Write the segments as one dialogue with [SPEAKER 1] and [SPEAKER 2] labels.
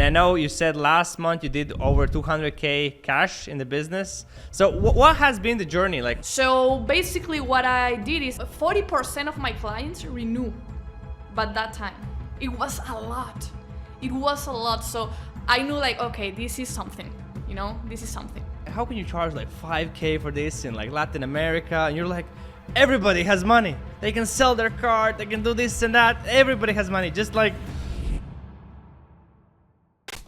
[SPEAKER 1] And I know you said last month you did over 200K cash in the business. So what has been the journey like?
[SPEAKER 2] So basically what I did is 40% of my clients renew. But that time, it was a lot. So I knew like, okay, this is something, this is something.
[SPEAKER 1] How can you charge like 5K for this in like Latin America? And you're like, everybody has money. They can sell their car, they can do this and that. Everybody has money, just like...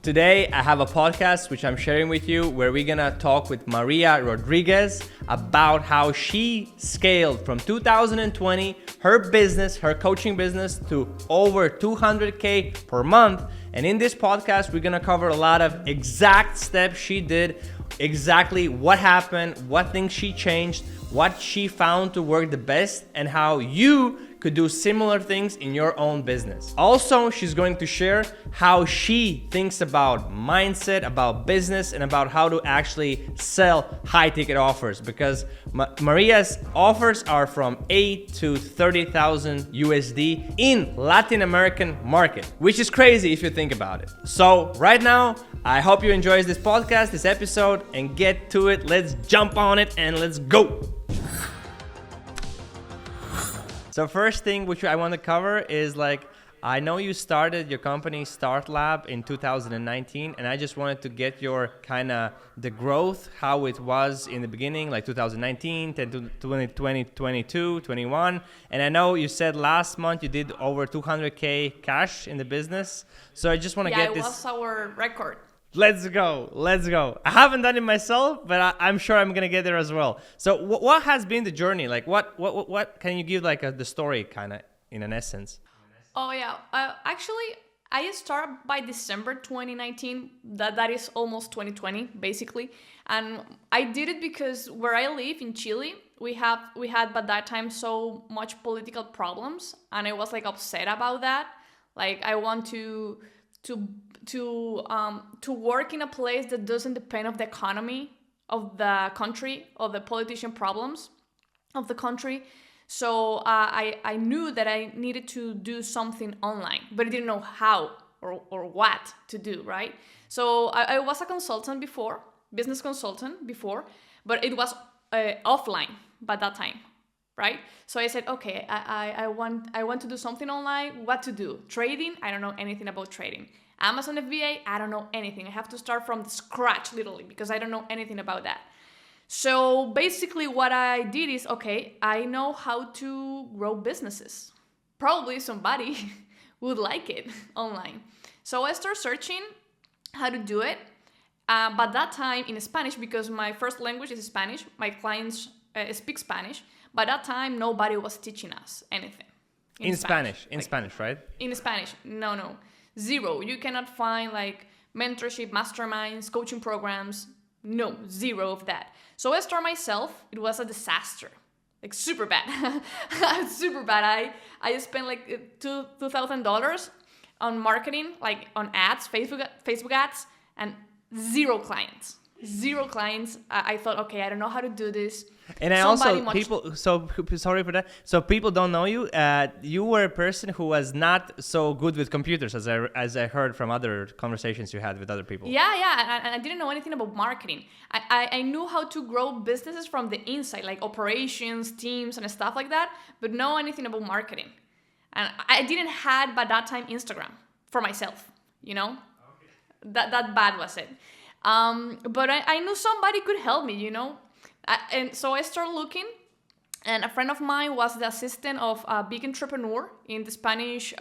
[SPEAKER 1] Today, I have a podcast which I'm sharing with you where we're gonna talk with María Rodríguez about how she scaled from 2020, her business, her coaching business, to over 200K per month. And in this podcast, we're gonna cover a lot of exact steps she did, exactly what happened, what things she changed, what she found to work the best, and how you could do similar things in your own business. Also, she's going to share how she thinks about mindset, about business, and about how to actually sell high ticket offers, because Maria's offers are from 8 to 30,000 USD in Latin American market, which is crazy if you think about it. So right now, I hope you enjoy this podcast, this episode, and get to it. Let's jump on it and let's go. So first thing which I want to cover is like, I know you started your company StartLab in 2019, and I just wanted to get your kind of the growth, how it was in the beginning, like 2019, 2020, 22, 21. And I know you said last month you did over 200K cash in the business. So I just want to get this.
[SPEAKER 2] Yeah, it was our record.
[SPEAKER 1] Let's go. I haven't done it myself, but I'm sure I'm gonna get there as well. So what has been the journey? Like what can you give like the story kind of in an essence?
[SPEAKER 2] Oh yeah, actually I started by December 2019. That is almost 2020 basically, and I did it because where I live in Chile, we had by that time so much political problems, and I was like upset about that. Like I want to work in a place that doesn't depend on the economy of the country or the politician problems of the country. So I knew that I needed to do something online, but I didn't know how or what to do, right? So I was a consultant before, business consultant before, but it was offline by that time, right? So I said, okay, I want to do something online. What to do? Trading? I don't know anything about trading. Amazon FBA? I don't know anything. I have to start from scratch literally because I don't know anything about that. So basically what I did is, okay, I know how to grow businesses. Probably somebody would like it online. So I started searching how to do it. But that time in Spanish, because my first language is Spanish, my clients speak Spanish. By that time, nobody was teaching us anything.
[SPEAKER 1] In Spanish, right?
[SPEAKER 2] In Spanish, no. Zero. You cannot find like mentorship, masterminds, coaching programs. No, zero of that. So I started myself. It was a disaster, like super bad, super bad. I spent like $2,000 on marketing, like on ads, Facebook ads, and zero clients. I thought, okay, I don't know how to do this.
[SPEAKER 1] And sorry for that. So people don't know you. You were a person who was not so good with computers, as I heard from other conversations you had with other people.
[SPEAKER 2] Yeah, and I didn't know anything about marketing. I knew how to grow businesses from the inside, like operations, teams, and stuff like that, but know anything about marketing. And I didn't have by that time Instagram for myself. Okay. That bad was it. But I knew somebody could help me, and so I started looking, and a friend of mine was the assistant of a big entrepreneur in the Spanish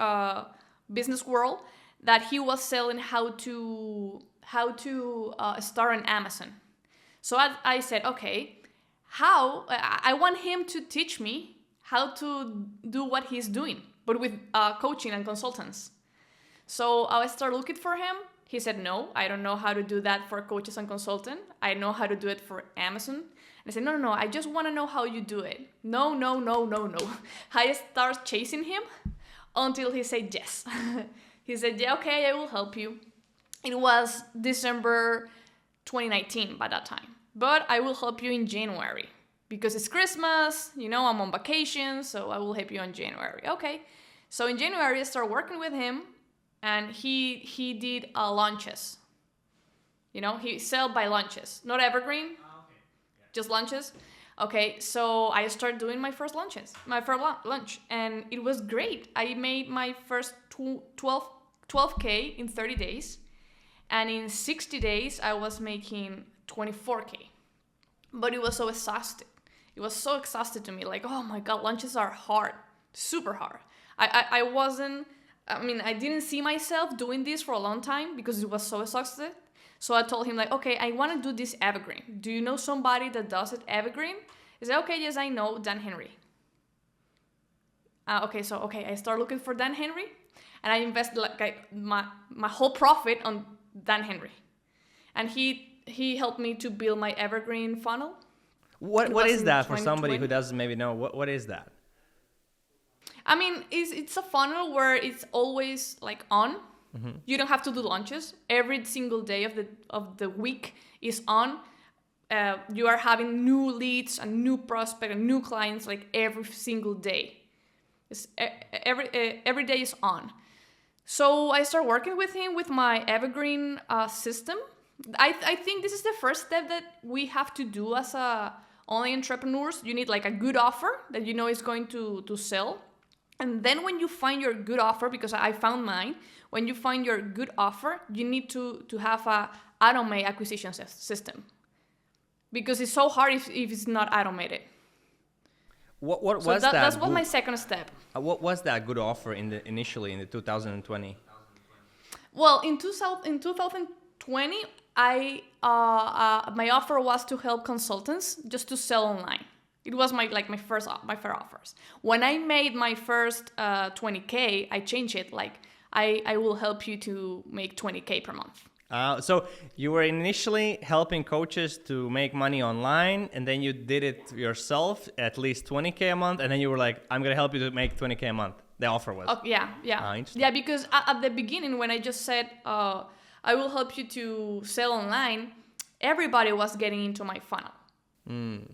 [SPEAKER 2] business world that he was selling how to start on Amazon. So I said, okay, I want him to teach me how to do what he's doing, but with coaching and consultants. So I started looking for him. He said, no, I don't know how to do that for coaches and consultants. I know how to do it for Amazon. And I said, no, I just want to know how you do it. No. I started chasing him until he said yes. He said, yeah, okay, I will help you. It was December 2019 by that time. But I will help you in January because it's Christmas, I'm on vacation, so I will help you in January. Okay. So in January, I started working with him. and he did lunches. You know, he sell by lunches, not evergreen, just lunches. Okay, so I started doing my first lunch, and it was great. I made my first 12K in 30 days, and in 60 days, I was making 24K. But it was so exhausted. It was so exhausted to me, like, oh my God, lunches are hard, super hard. I didn't see myself doing this for a long time because it was so exhausted. So I told him, like, okay, I want to do this evergreen. Do you know somebody that does it evergreen? He said, okay, yes, I know, Dan Henry. I start looking for Dan Henry, and I invest my whole profit on Dan Henry. And he helped me to build my evergreen funnel.
[SPEAKER 1] What is that for somebody who doesn't maybe know? What is that?
[SPEAKER 2] I mean, it's a funnel where it's always like on. Mm-hmm. You don't have to do lunches. Every single day of the week is on. You are having new leads and new prospects and new clients like every single day. Every day is on. So I start working with him with my evergreen system. I think this is the first step that we have to do as online entrepreneurs. You need like a good offer that you know is going to sell. And then when you find your good offer, because I found mine, when you find your good offer, you need to have a automate acquisition system. Because it's so hard if it's not automated.
[SPEAKER 1] What was that?
[SPEAKER 2] That's what my second step.
[SPEAKER 1] What was that good offer initially in the 2020?
[SPEAKER 2] Well, in 2020, my offer was to help consultants just to sell online. It was my first offers. When I made my first 20K, I changed it. Like I will help you to make 20K per month.
[SPEAKER 1] So you were initially helping coaches to make money online, and then you did it yourself, at least 20K a month, and then you were like, I'm going to help you to make 20K a month. The offer was.
[SPEAKER 2] Oh, yeah. Yeah, because at the beginning, when I just said, I will help you to sell online, everybody was getting into my funnel.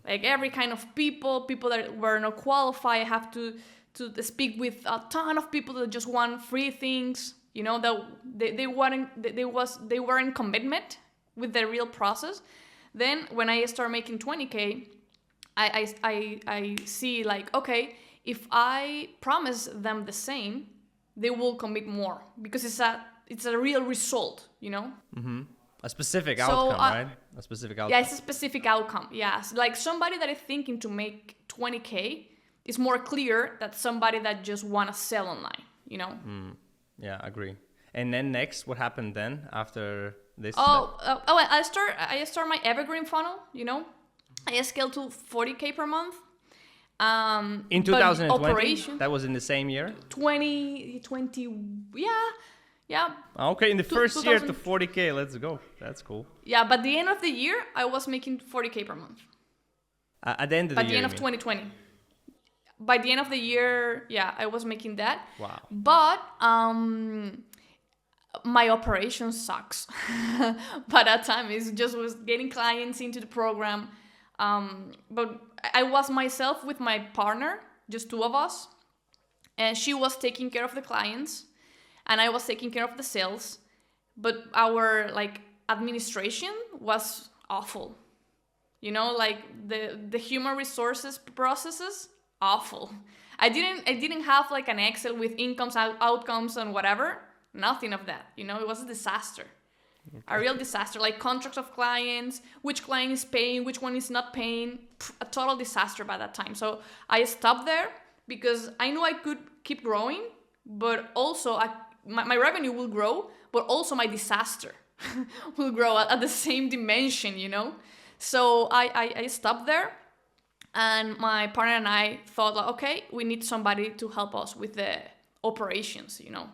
[SPEAKER 2] Like every kind of people that were not qualified. I have to speak with a ton of people that just want free things. You know, that they weren't commitment with the real process. Then when I start making 20K, I see like, okay, if I promise them the same, they will commit more because it's a real result. You know. Mm-hmm.
[SPEAKER 1] A specific outcome, right? A specific outcome.
[SPEAKER 2] Yeah, it's a specific outcome. Yes, like somebody that is thinking to make 20K is more clear than somebody that just want to sell online. You know.
[SPEAKER 1] Yeah, I agree. And then next, what happened then after this?
[SPEAKER 2] I start my evergreen funnel. You know, I scaled to 40K per month.
[SPEAKER 1] In 2020, that was in the same year.
[SPEAKER 2] 2020, yeah.
[SPEAKER 1] Okay, in the first year to 40K, let's go. That's cool.
[SPEAKER 2] Yeah, but the end of the year, I was making 40K per month.
[SPEAKER 1] At the end of the year.
[SPEAKER 2] By the end of 2020. By the end of the year, yeah, I was making that.
[SPEAKER 1] Wow.
[SPEAKER 2] But my operation sucks. By that time, it just was getting clients into the program. But I was myself with my partner, just two of us. And she was taking care of the clients. And I was taking care of the sales. But our administration was awful. You know, like the human resources processes, awful. I didn't have like an Excel with incomes, outcomes, and whatever. Nothing of that. You know, it was a disaster. Okay. A real disaster. Like contracts of clients, which client is paying, which one is not paying. A total disaster by that time. So I stopped there because I knew I could keep growing, but also my revenue will grow, but also my disaster will grow at the same dimension, you know? So I stopped there, and my partner and I thought, like, okay, we need somebody to help us with the operations, you know,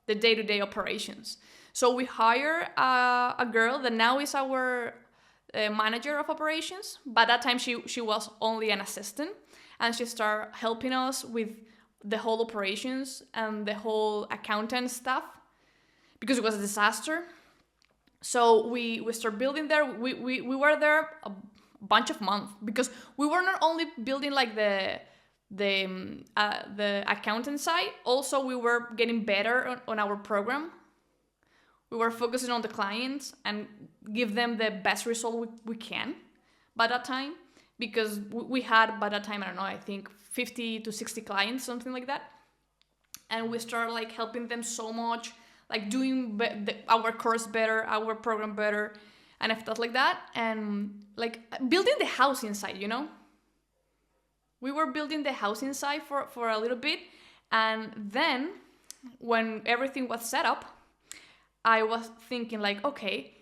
[SPEAKER 2] the day-to-day operations. So we hire a girl that now is our manager of operations. By that time, she was only an assistant, and she started helping us with the whole operations and the whole accountant stuff because it was a disaster. So we started building there. We were there a bunch of months because we were not only building like the accountant side, also we were getting better on our program. We were focusing on the clients and give them the best result we can by that time, because we had by that time, I don't know, I think 50 to 60 clients, something like that. And we started like helping them so much, like doing our course better, our program better, and stuff like that. And like building the house inside, you know? We were building the house inside for a little bit. And then when everything was set up, I was thinking like, okay,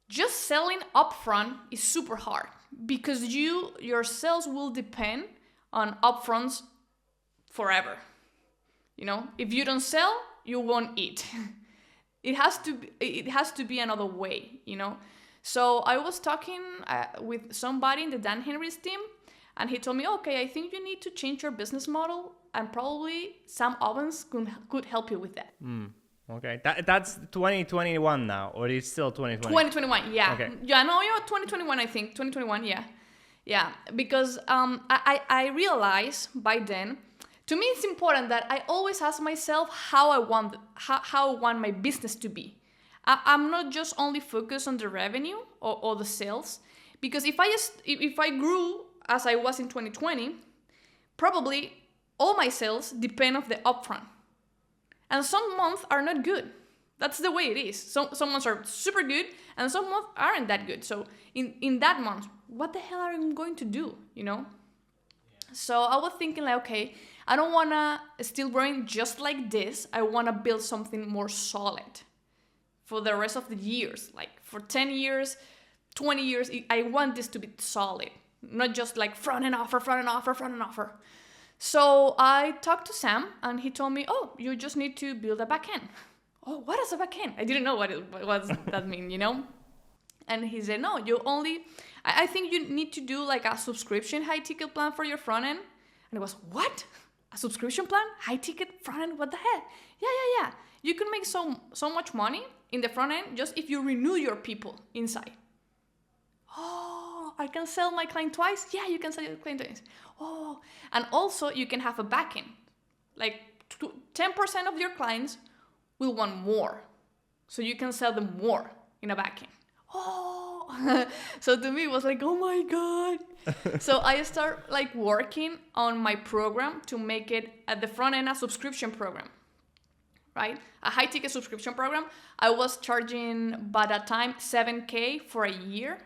[SPEAKER 2] just selling upfront is super hard because your sales will depend on upfronts forever. You know, if you don't sell, you won't eat. It has to be another way, you know. So I was talking with somebody in the Dan Henry's team, and he told me, okay, I think you need to change your business model, and probably Sam Ovens could help you with that.
[SPEAKER 1] Okay, that's 2021 now, or is it still 2020?
[SPEAKER 2] 2021, yeah.
[SPEAKER 1] Okay.
[SPEAKER 2] Yeah, no, 2021, I think. 2021, yeah. Yeah, because I realized by then, to me it's important that I always ask myself how I want my business to be. I'm not just only focused on the revenue or the sales, because if I grew as I was in 2020, probably all my sales depend on the upfront. And some months are not good. That's the way it is. Some months are super good, and some months aren't that good. So in that month, what the hell are you going to do, you know? Yeah. So I was thinking like, okay, I don't want to still growing just like this. I want to build something more solid for the rest of the years. Like for 10 years, 20 years, I want this to be solid. Not just like front end offer. So I talked to Sam, and he told me, oh, you just need to build a backend. Oh, what is a backend? I didn't know what that mean, you know? And he said, no, I think you need to do like a subscription high ticket plan for your front end. And it was, what? A subscription plan? High ticket front end? What the heck? Yeah. You can make so much money in the front end just if you renew your people inside. Oh, I can sell my client twice? Yeah, you can sell your client twice. Oh, and also you can have a backend. Like 10% of your clients will want more. So you can sell them more in a backend. Oh, so to me it was like, oh my God. So I start like working on my program to make it at the front end a subscription program, right? A high ticket subscription program. I was charging by that time $7,000 for a year.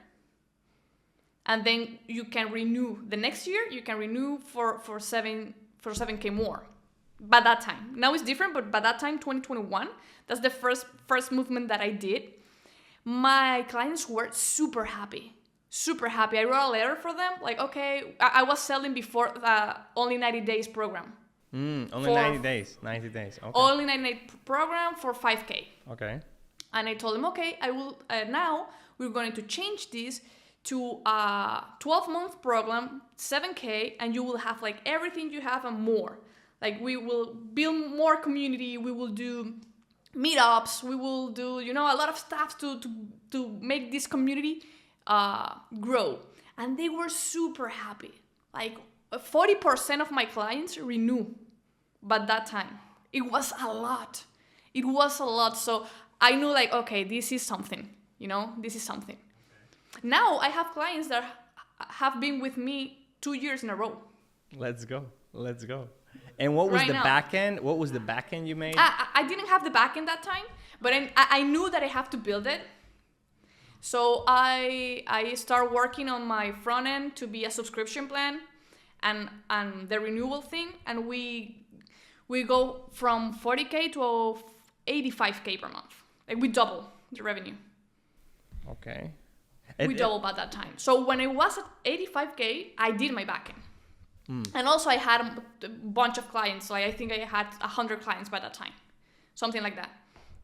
[SPEAKER 2] And then you can renew the next year. You can renew for $7,000 more. By that time, now it's different, but by that time, 2021, that's the first movement that I did. My clients were super happy. I wrote a letter for them, like, okay, I was selling before the only 90 days program.
[SPEAKER 1] Only 90 days. Okay.
[SPEAKER 2] Only 90-day program for $5,000.
[SPEAKER 1] Okay.
[SPEAKER 2] And I told them, okay, I will now we're going to change this to a 12-month program, $7,000, and you will have like everything you have and more. Like we will build more community, we will do meetups, we will do, a lot of stuff to make this community grow. And they were super happy. Like 40% of my clients renew by that time. It was a lot. So I knew like, okay, this is something, this is something. Now I have clients that have been with me 2 years in a row.
[SPEAKER 1] Let's go. And what was the backend? What was the backend you made?
[SPEAKER 2] I didn't have the backend that time, but I knew that I have to build it. So I start working on my front end to be a subscription plan and the renewal thing, and we go from $40,000 to $85,000 per month. Like we double the revenue.
[SPEAKER 1] Okay.
[SPEAKER 2] We doubled by that time. So when I was at $85,000, I did my backend. And also I had a bunch of clients. Like I think I had 100 clients by that time. Something like that.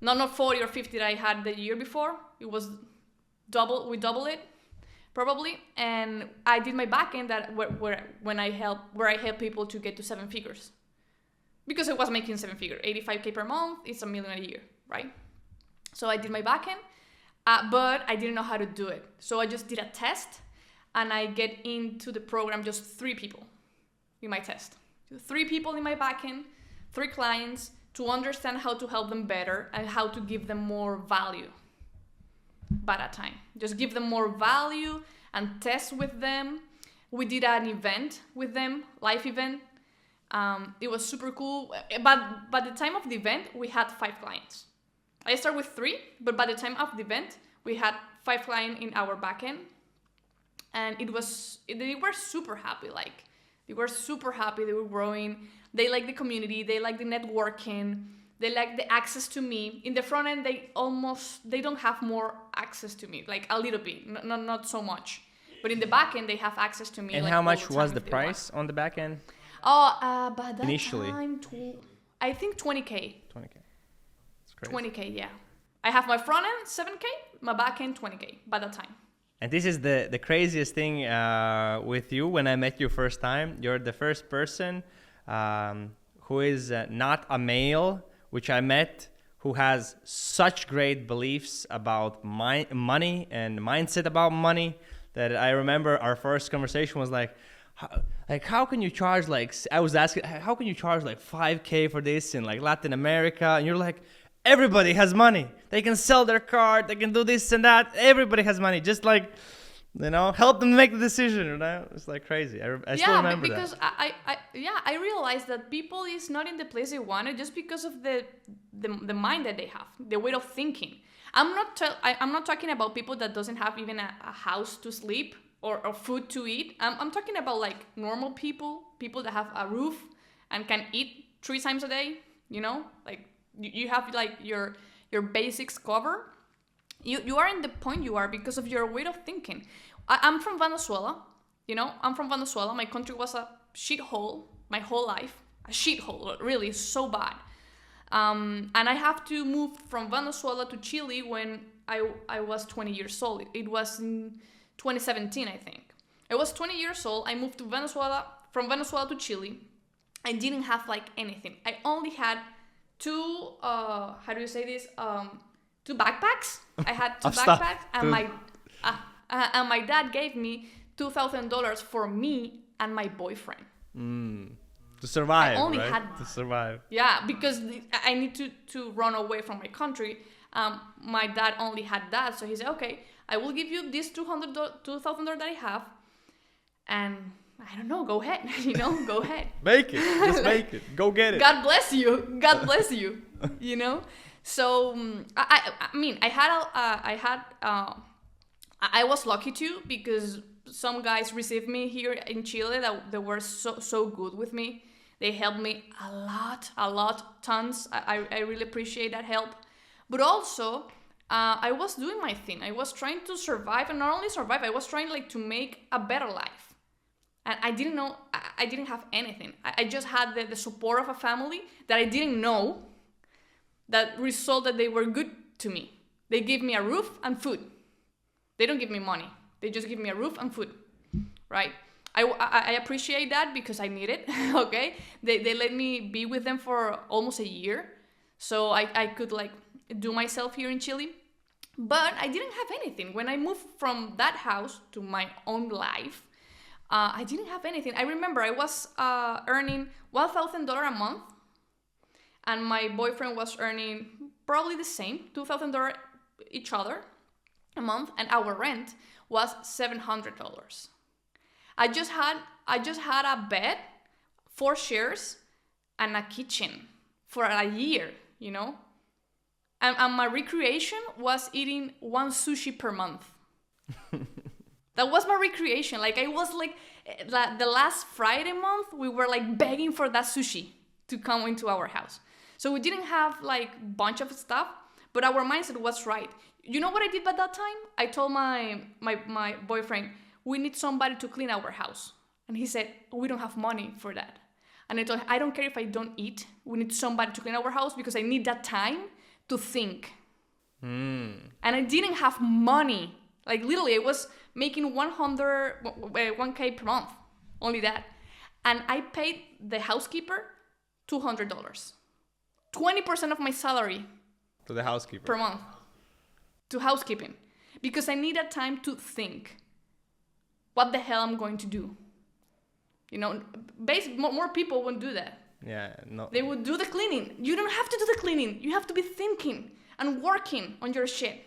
[SPEAKER 2] Not 40 or 50 that I had the year before. It was we double it probably. And I did my backend where I help people to get to 7 figures. Because I was making 7 figures. $85,000 per month, it's $1 million a year, right? So I did my backend. But I didn't know how to do it. So I just did a test, and I get into the program just 3 people in my test. 3 people in my backend, 3 clients, to understand how to help them better and how to give them more value by that time. Just give them more value and test with them. We did an event with them, live event. It was super cool. But by the time of the event, we had 5 clients. I started with 3, but by the time of the event, we had 5 clients in our backend. And they were super happy. Like, they were super happy. They were growing. They like the community. They like the networking. They like the access to me. In the front end, they don't have more access to me, like a little bit, not so much. But in the back end, they have access to me.
[SPEAKER 1] And
[SPEAKER 2] like,
[SPEAKER 1] how much
[SPEAKER 2] the
[SPEAKER 1] was the price on the back end?
[SPEAKER 2] Oh, by that
[SPEAKER 1] Initially.
[SPEAKER 2] time, I think 20K.
[SPEAKER 1] 20K. That's crazy.
[SPEAKER 2] 20K, yeah. I have my front end 7K, my back end 20K by that time.
[SPEAKER 1] And this is the craziest thing with you. When I met you first time, you're the first person who is not a male, which I met, who has such great beliefs about money and mindset about money, that I remember our first conversation was like, how can you charge I was asking, how can you charge like 5K for this in like Latin America? And you're like, everybody has money. They can sell their car. They can do this and that. Everybody has money. Just like, help them make the decision. It's like crazy. I still remember that.
[SPEAKER 2] Because I realized that people is not in the place they wanted just because of the mind that they have, the way of thinking. I'm not talking about people that doesn't have even a house to sleep or food to eat. I'm talking about like normal people that have a roof and can eat 3 times a day. Like you have like your basics covered. You are in the point you are because of your way of thinking. I'm from Venezuela. I'm from Venezuela. My country was a shithole my whole life. A shithole, really, so bad. And I have to move from Venezuela to Chile when I was 20 years old. It was in 2017, I think. I was 20 years old. I moved to Venezuela, from Venezuela to Chile. I didn't have like anything. I only had 2, how do you say this? 2 backpacks. I had 2 backpacks, and my dad gave me $2,000 for me and my boyfriend.
[SPEAKER 1] To survive,
[SPEAKER 2] I only
[SPEAKER 1] right?
[SPEAKER 2] had
[SPEAKER 1] To survive.
[SPEAKER 2] Yeah, because I need to run away from my country. My dad only had that, so he said, "Okay, I will give you this $2,000 that I have, and I don't know, go ahead, go ahead.
[SPEAKER 1] Make it, just make it, go get it.
[SPEAKER 2] God bless you, God bless you, So I was lucky too because some guys received me here in Chile that they were so good with me. They helped me a lot, tons. I really appreciate that help. But also, I was doing my thing. I was trying to survive, and not only survive, I was trying to make a better life. And I didn't know, I didn't have anything. I just had the support of a family that I didn't know that resulted that they were good to me. They give me a roof and food. They don't give me money. They just give me a roof and food, right? I appreciate that because I need it, okay? They let me be with them for almost a year. So I could do myself here in Chile. But I didn't have anything. When I moved from that house to my own life, I didn't have anything. I remember I was earning $1,000 a month. And my boyfriend was earning probably the same, $2,000 each other a month. And our rent was $700. I just had a bed, 4 chairs, and a kitchen for a year, And my recreation was eating 1 sushi per month. That was my recreation. I was the last Friday month, we were begging for that sushi to come into our house. So we didn't have bunch of stuff, but our mindset was right. You know what I did by that time? I told my boyfriend, we need somebody to clean our house. And he said, we don't have money for that. And I told him, I don't care if I don't eat. We need somebody to clean our house because I need that time to think. And I didn't have money. Literally, I was making 1K per month. Only that. And I paid the housekeeper $200. 20% of my salary.
[SPEAKER 1] To the housekeeper.
[SPEAKER 2] Per month. To housekeeping. Because I needed time to think. What the hell I'm going to do? More people won't do that.
[SPEAKER 1] Yeah, no.
[SPEAKER 2] They would do the cleaning. You don't have to do the cleaning. You have to be thinking and working on your shit.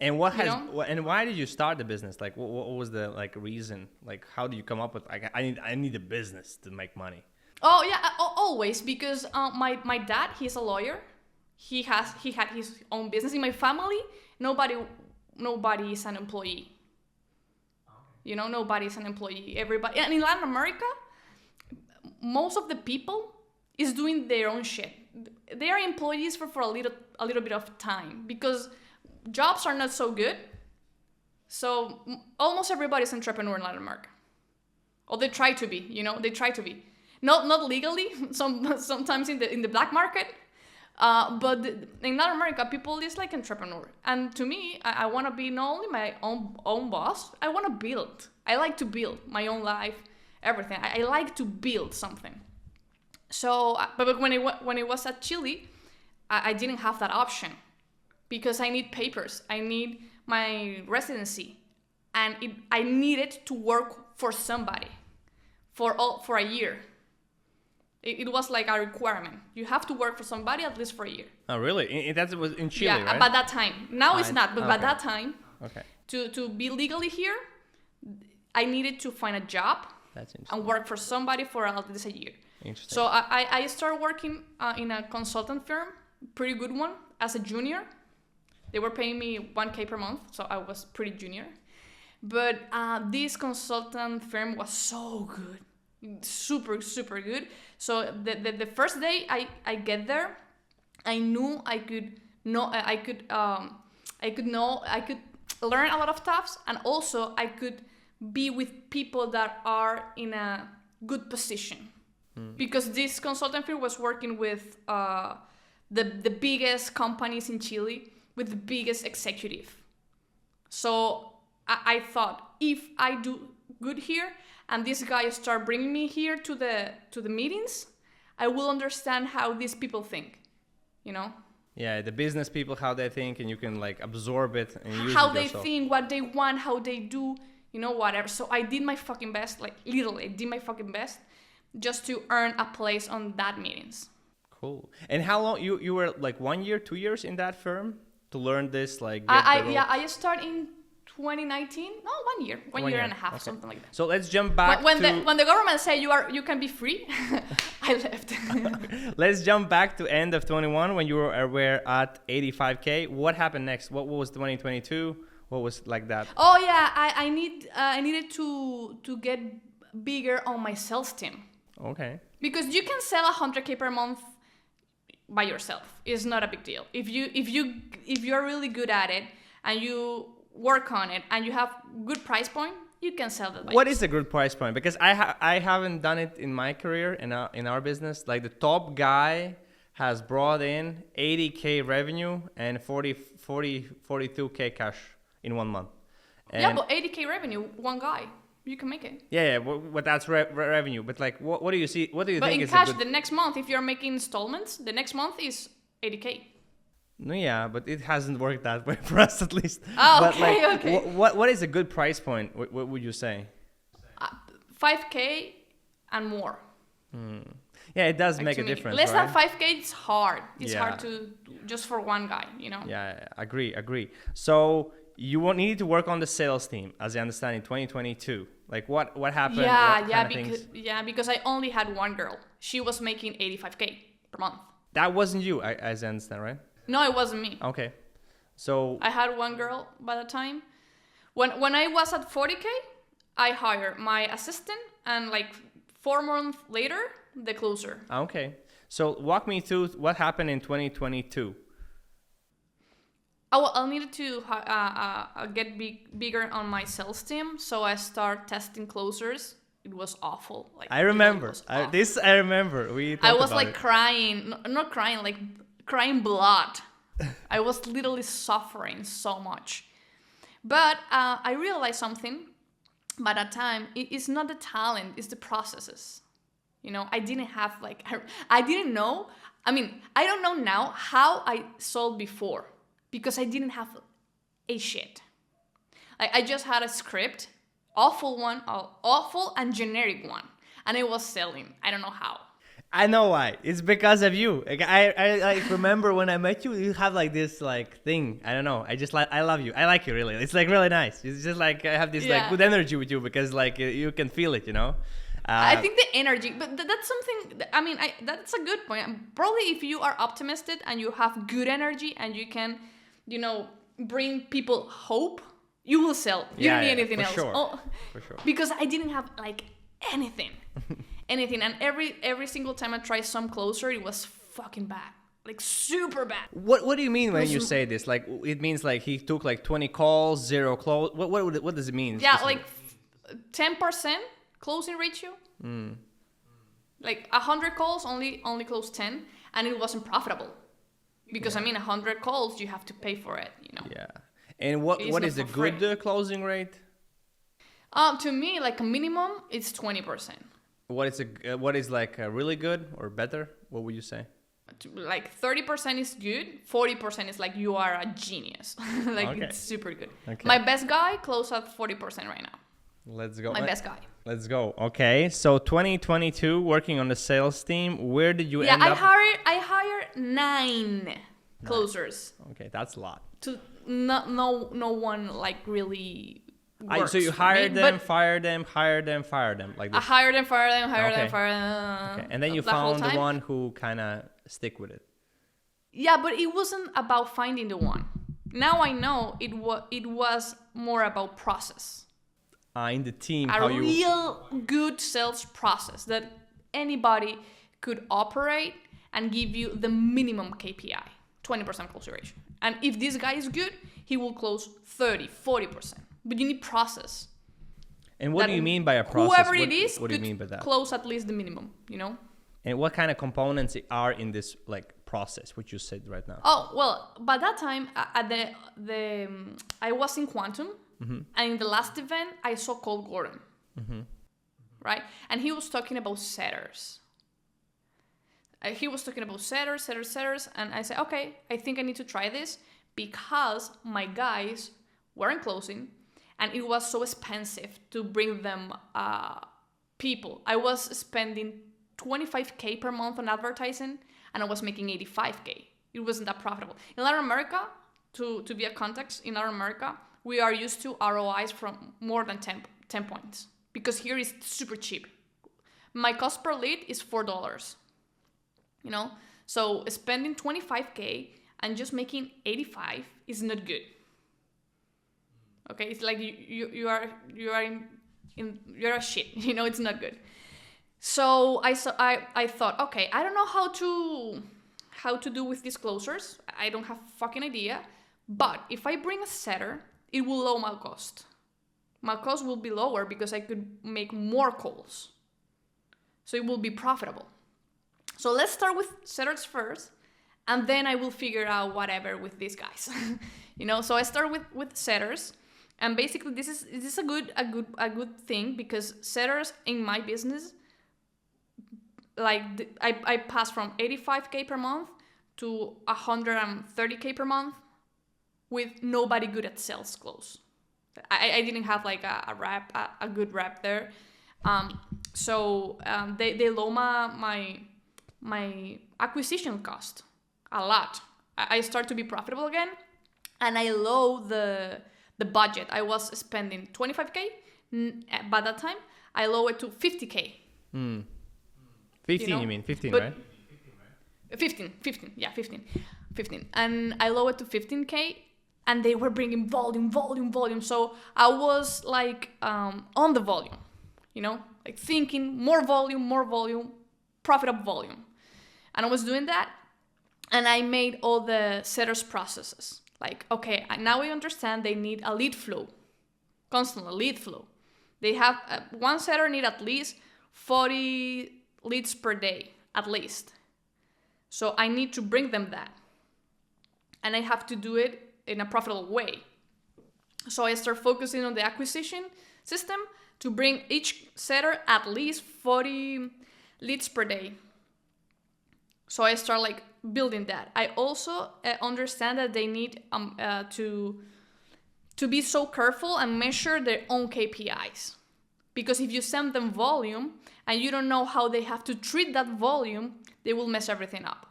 [SPEAKER 1] And and why did you start the business? Like, what was the like reason? Like, how did you come up with like I need a business to make money?
[SPEAKER 2] Oh yeah, always, because my dad, he's a lawyer. He had his own business. In my family, nobody is an employee. You know, nobody is an employee. Everybody, and in Latin America, most of the people is doing their own shit. They are employees for a little bit of time because jobs are not so good. So almost everybody is an entrepreneur in Latin America, or they try to be. You know, they try to be. Not legally. Sometimes in the black market. But in Latin America, people is like entrepreneur. And to me, I want to be not only my own boss, I want to build. I like to build my own life, everything. I like to build something. So, but when it was at Chile, I didn't have that option because I need papers. I need my residency. And I needed to work for somebody for a year. It was like a requirement. You have to work for somebody at least for a year.
[SPEAKER 1] Oh, really? That was in Chile,
[SPEAKER 2] yeah,
[SPEAKER 1] right?
[SPEAKER 2] by that time. Now it's not, but by
[SPEAKER 1] okay.
[SPEAKER 2] that time,
[SPEAKER 1] okay.
[SPEAKER 2] to be legally here, I needed to find a job and work for somebody for at least a year.
[SPEAKER 1] Interesting.
[SPEAKER 2] So I started working in a consultant firm, pretty good one, as a junior. They were paying me $1,000 per month, so I was pretty junior. But this consultant firm was so good. Super, super good. So the first day I get there, I knew I could learn a lot of stuff, and also I could be with people that are in a good position. Because this consultant firm was working with the biggest companies in Chile, with the biggest executive. So I thought, if I do good here, and this guy start bringing me here to the meetings, I will understand how these people think, you know?
[SPEAKER 1] Yeah, the business people, how they think, and you can like absorb it and use
[SPEAKER 2] how
[SPEAKER 1] it
[SPEAKER 2] they
[SPEAKER 1] yourself.
[SPEAKER 2] think, what they want, how they do, you know, whatever. So I did my fucking best, like literally, I did my fucking best just to earn a place on that meetings.
[SPEAKER 1] Cool. And how long you were like 1 year, 2 years in that firm to learn this? Like,
[SPEAKER 2] I started in 2019. No, 1 year, one year and a half, okay. Something like that.
[SPEAKER 1] So let's jump back
[SPEAKER 2] when the government said you can be free, I left.
[SPEAKER 1] Let's jump back to end of 21 when you were at 85K. What happened next? What was 2022? What was like that?
[SPEAKER 2] Oh yeah, I needed to get bigger on my sales team.
[SPEAKER 1] Okay.
[SPEAKER 2] Because you can sell 100K per month by yourself. It's not a big deal. If you're really good at it and you work on it and you have good price point, you can sell that by
[SPEAKER 1] What
[SPEAKER 2] yourself.
[SPEAKER 1] is a good price point? Because I haven't done it in my career in our business. Like the top guy has brought in 80K revenue and 42K cash in 1 month. And
[SPEAKER 2] yeah, but 80K revenue, one guy, you can make it.
[SPEAKER 1] Yeah, but that's revenue. But like, what do you see? What do you
[SPEAKER 2] but
[SPEAKER 1] think
[SPEAKER 2] in
[SPEAKER 1] is
[SPEAKER 2] cash,
[SPEAKER 1] a good...
[SPEAKER 2] the next month, if you're making installments, the next month is 80K.
[SPEAKER 1] No, yeah, but it hasn't worked that way for us at least.
[SPEAKER 2] Oh,
[SPEAKER 1] but
[SPEAKER 2] okay,
[SPEAKER 1] like,
[SPEAKER 2] okay.
[SPEAKER 1] What is a good price point? What would you say?
[SPEAKER 2] 5K and more.
[SPEAKER 1] Yeah, it does
[SPEAKER 2] Like
[SPEAKER 1] make a
[SPEAKER 2] me.
[SPEAKER 1] difference.
[SPEAKER 2] Less
[SPEAKER 1] right?
[SPEAKER 2] than 5K, it's hard. It's
[SPEAKER 1] Yeah.
[SPEAKER 2] hard to just for one guy, you know.
[SPEAKER 1] Yeah, agree. So you need to work on the sales team, as I understand, in 2022. Like what happened?
[SPEAKER 2] Because I only had one girl. She was making 85K per month.
[SPEAKER 1] That wasn't you, as I understand, right?
[SPEAKER 2] No, it wasn't me.
[SPEAKER 1] Okay. So
[SPEAKER 2] I had one girl by the time. When I was at 40K, I hired my assistant, and like 4 months later, the closer.
[SPEAKER 1] Okay. So walk me through what happened in 2022.
[SPEAKER 2] I needed to get bigger on my sales team, so I started testing closers. It was awful. Like
[SPEAKER 1] I remember. I remember.
[SPEAKER 2] I was like crying, not crying, like crying blood. I was literally suffering so much. But I realized something by that time. It's not the talent, it's the processes. You know, I didn't have like, I didn't know. I mean, I don't know now how I sold before because I didn't have a shit. I just had a script, awful and generic one. and I was selling. I don't know how.
[SPEAKER 1] I know why. It's because of you. Like, I like remember when I met you, you have like this like thing. I don't know. I just like, I love you. I like you really. It's like really nice. It's just like I have this like good energy with you because like you can feel it, you know?
[SPEAKER 2] I think the energy, but that's something, I mean, that's a good point. Probably if you are optimistic and you have good energy and you can, you know, bring people hope, you will sell. You don't need anything else.
[SPEAKER 1] Sure.
[SPEAKER 2] Oh,
[SPEAKER 1] for sure.
[SPEAKER 2] Because I didn't have like anything. Anything. And every single time I tried some closer, it was fucking bad. Like super bad.
[SPEAKER 1] What do you mean when you say this? Like it means like he took like 20 calls, 0 close. What does it mean?
[SPEAKER 2] Yeah, like 10% closing ratio. Like 100 calls, only closed 10, and it wasn't profitable. Because I mean 100 calls, you have to pay for it, you know.
[SPEAKER 1] Yeah. And what is a good closing rate?
[SPEAKER 2] To me, like a minimum, it's 20%.
[SPEAKER 1] What is like really good or better? What would you say?
[SPEAKER 2] Like 30% is good. 40% is like you are a genius. Like it's super good. Okay. My best guy closed at 40% right now.
[SPEAKER 1] Let's go.
[SPEAKER 2] My best guy.
[SPEAKER 1] Let's go. Okay, so 2022, working on the sales team. Where did you end up?
[SPEAKER 2] I hired 9 closers.
[SPEAKER 1] Okay, that's a lot.
[SPEAKER 2] No one like really.
[SPEAKER 1] So you hired them, fired them, hired them, fired them, like this.
[SPEAKER 2] I hired them, fired them, hired them, fired them.
[SPEAKER 1] Okay, and then you found the one who kind of stick with it.
[SPEAKER 2] Yeah, but it wasn't about finding the one. Now I know it was more about process.
[SPEAKER 1] In the team,
[SPEAKER 2] real good sales process that anybody could operate and give you the minimum KPI, 20% close ratio. And if this guy is good, he will close 30, 40%. But you need process.
[SPEAKER 1] And what do you mean by a process?
[SPEAKER 2] Whoever it is,
[SPEAKER 1] what do you mean by that?
[SPEAKER 2] Close at least the minimum, you know?
[SPEAKER 1] And what kind of components are in this like process, which you said right now?
[SPEAKER 2] Oh, well, by that time, at I was in Quantum. Mm-hmm. And in the last event, I saw Cole Gordon, right? And he was talking about setters. He was talking about setters. And I said, okay, I think I need to try this because my guys weren't closing and it was so expensive to bring them people. I was spending $25K per month on advertising and I was making $85K. It wasn't that profitable. In Latin America, to be a context, in Latin America, we are used to ROIs from more than 10 points because here is super cheap. My cost per lead is $4, you know? So spending $25K and just making 85 is not good. Okay, it's like you're a shit, you know, it's not good. So I thought, okay, I don't know how to do with these closers. I don't have fucking idea. But if I bring a setter, it will lower my cost. My cost will be lower because I could make more calls. So it will be profitable. So let's start with setters first, and then I will figure out whatever with these guys. You know, so I start with setters, and basically this is a good thing because setters in my business, like I pass from 85K per month to 130K per month. With nobody good at sales close. I didn't have like a good rep there. So they lower my acquisition cost a lot. I start to be profitable again and I lower the budget. I was spending 25K by that time. I lower it to 50K.
[SPEAKER 1] 15, you mean 15, right?
[SPEAKER 2] 15. Yeah, 15. And I lowered to 15K. And they were bringing volume. So I was like on the volume, you know, like thinking more volume, profitable volume. And I was doing that. And I made all the setters processes. Like, okay, now I understand they need a lead flow, constant lead flow. They have one setter need at least 40 leads per day, at least. So I need to bring them that. And I have to do it in a profitable way. So I start focusing on the acquisition system to bring each setter at least 40 leads per day. So I start like building that. I also understand that they need to be so careful and measure their own KPIs Because if you send them volume and you don't know how they have to treat that volume, they will mess everything up.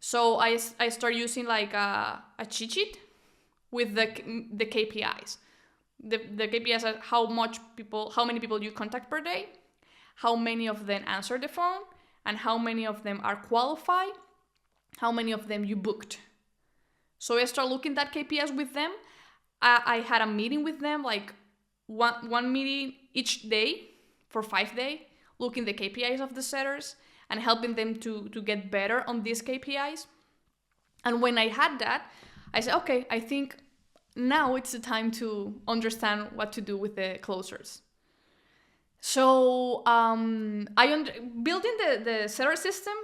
[SPEAKER 2] So I start using like a cheat sheet with the KPIs. The KPIs are how many people you contact per day, how many of them answer the phone, and how many of them are qualified, how many of them you booked. So I start looking at KPIs with them. I had a meeting with them, like one meeting each day for 5 days, looking the KPIs of the setters and helping them to get better on these KPIs. And when I had that, I said, okay, I think now it's the time to understand what to do with the closers. So building the setter system,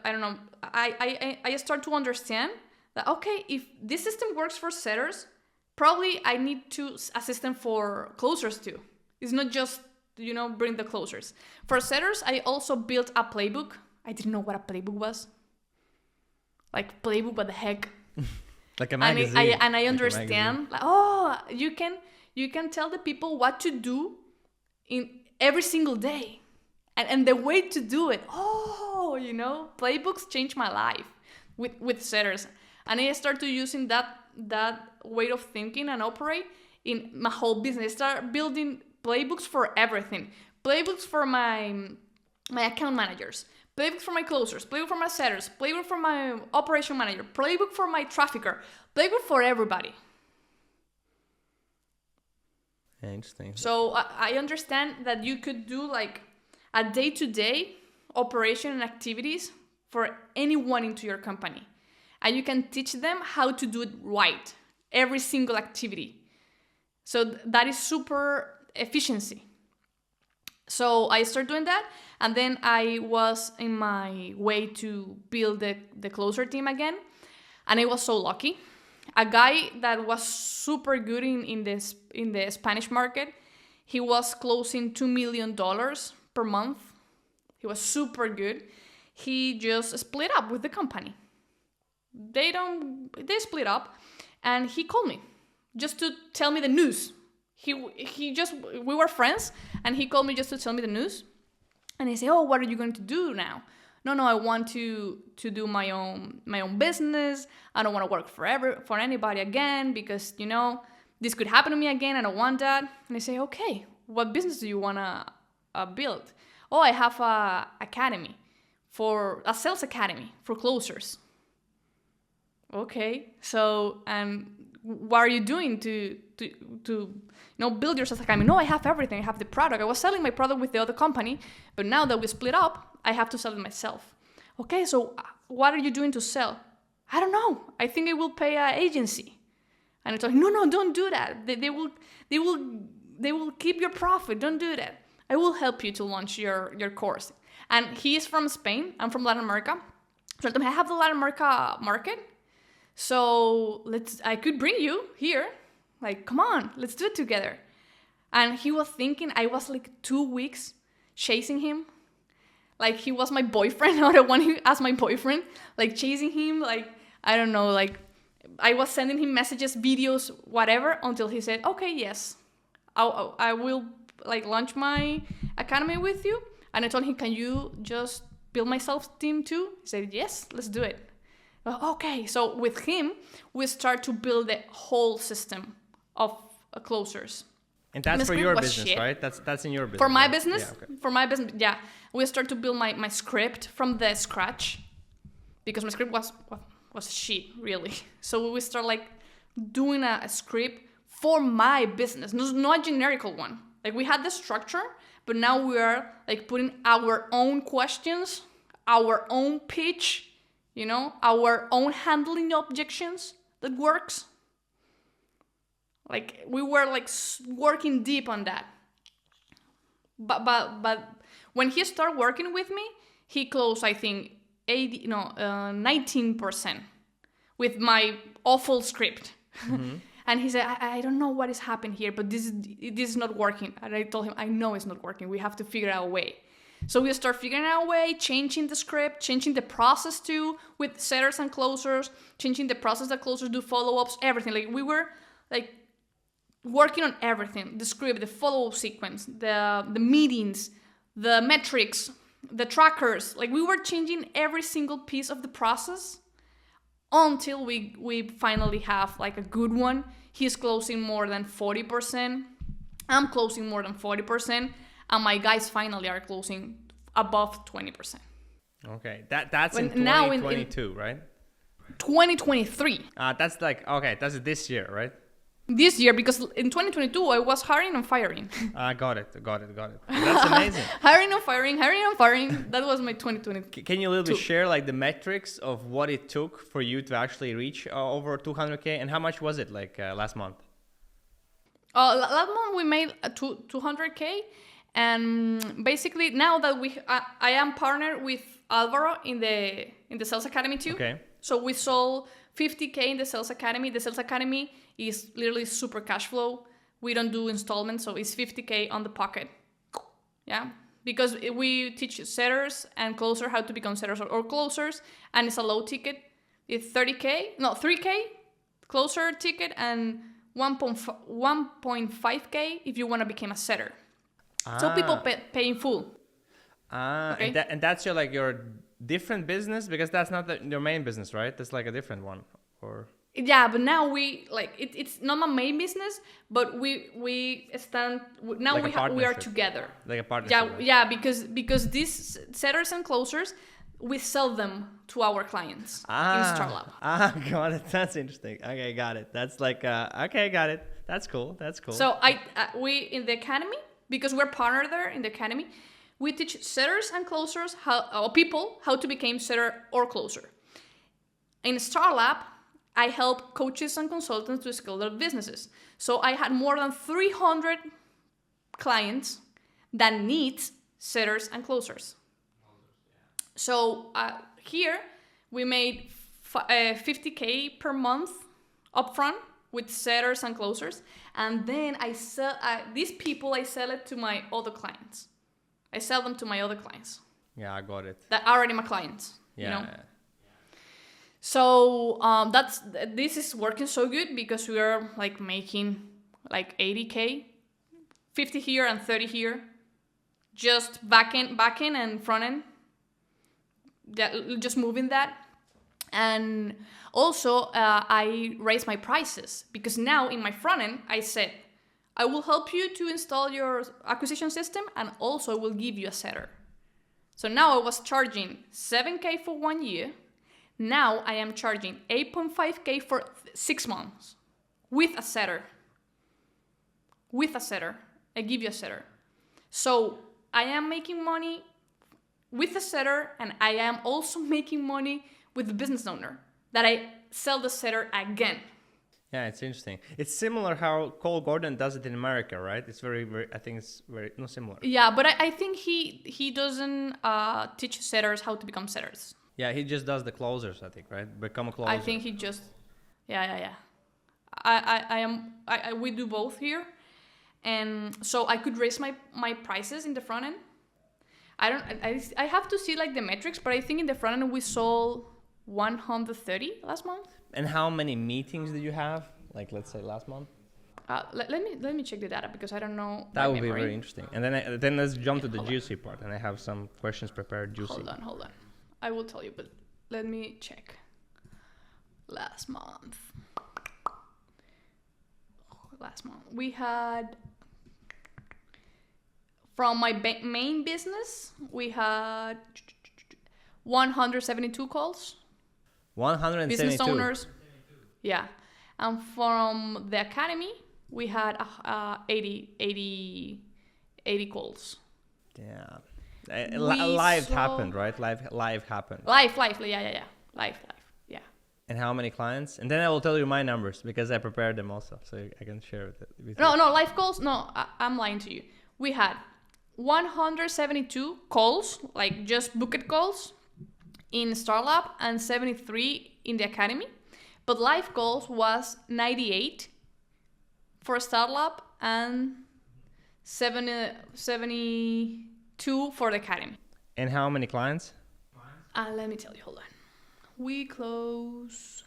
[SPEAKER 2] I don't know, I start to understand that, okay, if this system works for setters, probably I need a system for closers too. It's not just, bring the closers. For setters, I also built a playbook. I didn't know what a playbook was. Like playbook, what the heck?
[SPEAKER 1] Like a magazine.
[SPEAKER 2] And I understand, you can tell the people what to do in every single day. And the way to do it. Playbooks changed my life with setters. And I started using that way of thinking and operate in my whole business. I started building playbooks for everything. Playbooks for my account managers. Playbook for my closers. Playbook for my setters. Playbook for my operation manager. Playbook for my trafficker. Playbook for everybody.
[SPEAKER 1] Interesting.
[SPEAKER 2] So I understand that you could do like a day-to-day operation and activities for anyone into your company. And you can teach them how to do it right. Every single activity. So that is super efficiency. So I started doing that. And then I was in my way to build the closer team again. And I was so lucky. A guy that was super good in the Spanish market, he was closing $2 million per month. He was super good. He just split up with the company. They split up, and he called me just to tell me the news. We were friends, and he called me just to tell me the news. And I said, "Oh, what are you going to do now?" No, I want to do my own business. I don't want to work for anybody again because, this could happen to me again. I don't want that. And I say, okay, what business do you want to build? Oh, I have a sales academy for closers. Okay, so what are you doing to build your sales academy? No, I have everything. I have the product. I was selling my product with the other company, but now that we split up, I have to sell it myself. Okay, so what are you doing to sell? I don't know. I think I will pay an agency. And I told him, no, don't do that. They will keep your profit. Don't do that. I will help you to launch your course. And he is from Spain. I'm from Latin America. So I told him, I have the Latin America market. So I could bring you here. Like, come on, let's do it together. And he was thinking, I was like 2 weeks chasing him. Like, he was my boyfriend, or the one who asked my boyfriend, like, chasing him, like, I don't know, like, I was sending him messages, videos, whatever, until he said, okay, yes, I will, like, launch my academy with you. And I told him, can you just build my sales team too? He said, yes, let's do it. Well, okay, so with him, we start to build the whole system of closers.
[SPEAKER 1] And that's for your business, shit. Right? That's in your business.
[SPEAKER 2] For my
[SPEAKER 1] right?
[SPEAKER 2] business?
[SPEAKER 1] Yeah, okay.
[SPEAKER 2] For my business, yeah. We start to build my script from the scratch because my script was shit, really. So we start like doing a script for my business, not a generic one. Like, we had the structure, but now we are like putting our own questions, our own pitch, our own handling objections that works. Like, we were like working deep on that. But when he started working with me, he closed, I think, 19% with my awful script. Mm-hmm. And he said, I don't know what is happening here, but this is not working. And I told him, I know it's not working. We have to figure out a way. So we start figuring out a way, changing the script, changing the process too, with setters and closers, changing the process that closers do follow-ups, everything. Like, we were like working on everything, the script, the follow-up sequence, the meetings, the metrics, the trackers. Like, we were changing every single piece of the process until we finally have like a good one. He's closing more than 40%. I'm closing more than 40%. And my guys finally are closing above 20%.
[SPEAKER 1] Okay, that's in 2022, right?
[SPEAKER 2] 2023.
[SPEAKER 1] That's like, okay, that's this year, right?
[SPEAKER 2] This year, because in 2022 I was hiring and firing.
[SPEAKER 1] Got it. That's amazing.
[SPEAKER 2] hiring and firing. That was my 2022.
[SPEAKER 1] Can you a little bit share like the metrics of what it took for you to actually reach over 200K, and how much was it like last month?
[SPEAKER 2] Last month we made 200K, and basically now that I am partnered with Alvaro in the Sales Academy too.
[SPEAKER 1] Okay.
[SPEAKER 2] So we sold 50K in the Sales Academy. The Sales Academy is literally super cash flow. We don't do installments, so it's 50K on the pocket. Yeah, because we teach setters and closers how to become setters or closers, and it's a low ticket. It's 3K closer ticket, and 1.5K if you want to become a setter. So people pay in full.
[SPEAKER 1] Okay. And that's your different business, because that's not your main business, right? That's like a different one, or
[SPEAKER 2] yeah. But now it's not my main business, but we stand now.
[SPEAKER 1] Like
[SPEAKER 2] we are together.
[SPEAKER 1] Like a partnership.
[SPEAKER 2] Yeah. Because these setters and closers, we sell them to our clients in StartLab.
[SPEAKER 1] Got it. That's interesting. Okay, got it. That's like okay, got it. That's cool.
[SPEAKER 2] So we in the academy, because we're partnered there in the academy, we teach setters and closers how to become setter or closer. In StartLab, I help coaches and consultants to scale their businesses. So I had more than 300 clients that need setters and closers. So here we made 50K per month upfront with setters and closers, and then I sell these people. I sell it to my other clients. I sell them to my other clients.
[SPEAKER 1] Yeah, I got it.
[SPEAKER 2] That are already my clients.
[SPEAKER 1] Yeah.
[SPEAKER 2] You know? So this is working so good, because we are like making like 80K, 50 here and 30 here, just back end and front end. Yeah, just moving that. And also I raised my prices, because now in my front end I said, I will help you to install your acquisition system, and also I will give you a setter. So now I was charging 7K for 1 year. Now I am charging 8.5K for 6 months with a setter. I give you a setter. So I am making money with the setter, and I am also making money with the business owner, that I sell the setter again.
[SPEAKER 1] Yeah, it's interesting. It's similar how Cole Gordon does it in America, right? It's very, very, I think it's very not similar.
[SPEAKER 2] Yeah, but I think he doesn't teach setters how to become setters.
[SPEAKER 1] Yeah, he just does the closers, I think, right? Become a closer.
[SPEAKER 2] I think he just, yeah. We do both here, and so I could raise my prices in the front end. I have to see like the metrics, but I think in the front end we sold 130 last month.
[SPEAKER 1] And how many meetings did you have? Like, let's say last month?
[SPEAKER 2] Let me check the data, because I don't know.
[SPEAKER 1] That would be very interesting. And then let's jump to the juicy part. And I have some questions prepared, juicy.
[SPEAKER 2] Hold on. I will tell you, but let me check. Last month we had, from my main business, we had 172 calls.
[SPEAKER 1] 172.
[SPEAKER 2] Business owners. Yeah. And from the academy, we had 80 calls.
[SPEAKER 1] Yeah. Live happened, right? Live happened.
[SPEAKER 2] Live, yeah. Live, yeah.
[SPEAKER 1] And how many clients? And then I will tell you my numbers, because I prepared them also, so I can share with you.
[SPEAKER 2] No, live calls. No, I'm lying to you. We had 172 calls, like just booked calls, in StartLab, and 73 in the academy. But live calls was 98 for StartLab and 72 for the academy.
[SPEAKER 1] And how many clients?
[SPEAKER 2] Let me tell you, hold on. We close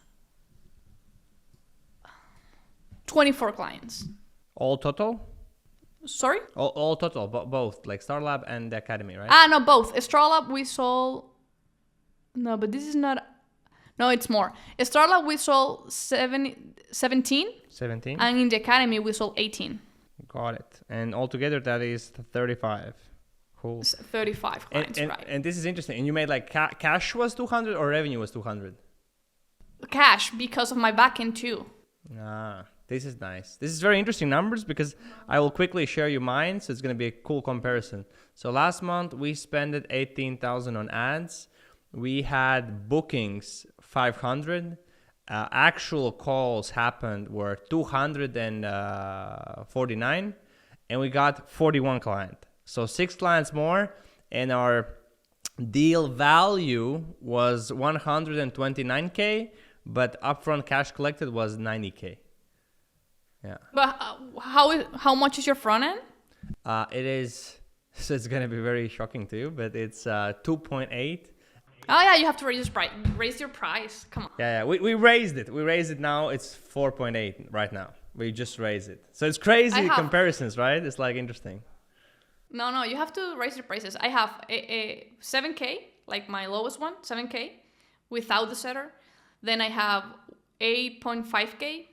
[SPEAKER 2] 24 clients.
[SPEAKER 1] All total?
[SPEAKER 2] Sorry?
[SPEAKER 1] All total, both, like StartLab and the Academy, right?
[SPEAKER 2] No, both. StartLab we sold. No, but this is not. No, it's more. StartLab we sold 17,
[SPEAKER 1] 17?
[SPEAKER 2] and in the Academy we sold 18.
[SPEAKER 1] Got it. And altogether that is 35. Cool.
[SPEAKER 2] 35 clients, right?
[SPEAKER 1] And this is interesting. And you made like cash was 200 or revenue was 200?
[SPEAKER 2] Cash, because of my backend too.
[SPEAKER 1] This is nice. This is very interesting numbers because I will quickly share you mine. So it's going to be a cool comparison. So last month we spent 18,000 on ads. We had bookings 500. Actual calls happened were 249, and we got 41 clients. So 6 clients more, and our deal value was 129K, but upfront cash collected was 90K. Yeah.
[SPEAKER 2] But how much is your front end?
[SPEAKER 1] It is, so it's going to be very shocking to you, but it's 2.8.
[SPEAKER 2] Oh yeah, you have to raise your price. Come on.
[SPEAKER 1] Yeah, we raised it. We raised it now. It's 4.8 right now. We just raised it. So it's crazy comparisons, right? It's like interesting.
[SPEAKER 2] No, you have to raise your prices. I have a 7K, like my lowest one, 7K, without the setter. Then I have 8.5K.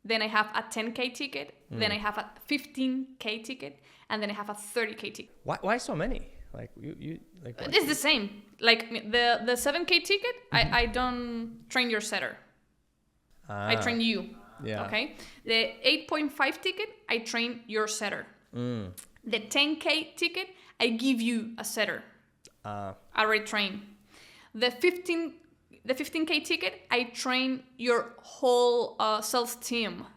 [SPEAKER 2] Then I have a 10K ticket. Then I have a 15K ticket. And then I have a 30K ticket.
[SPEAKER 1] Why so many? Like you like
[SPEAKER 2] it's the same. Like the 7K ticket, I don't train your setter. I train you.
[SPEAKER 1] Yeah.
[SPEAKER 2] Okay. The 8.5 ticket, I train your setter. The 10K ticket, I give you a setter. I already train. The 15K ticket, I train your whole sales team.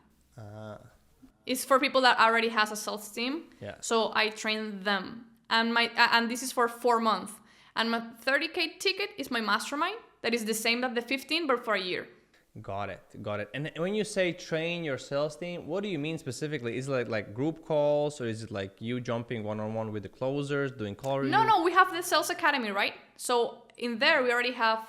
[SPEAKER 2] It's for people that already has a sales team.
[SPEAKER 1] Yeah.
[SPEAKER 2] So I train them. And this is for 4 months. And my 30K ticket is my mastermind. That is the same as the 15, but for a year.
[SPEAKER 1] Got it. And when you say train your sales team, what do you mean specifically? Is it like group calls, or is it like you jumping one-on-one with the closers, doing call review?
[SPEAKER 2] No, we have the sales academy, right? So in there, we already have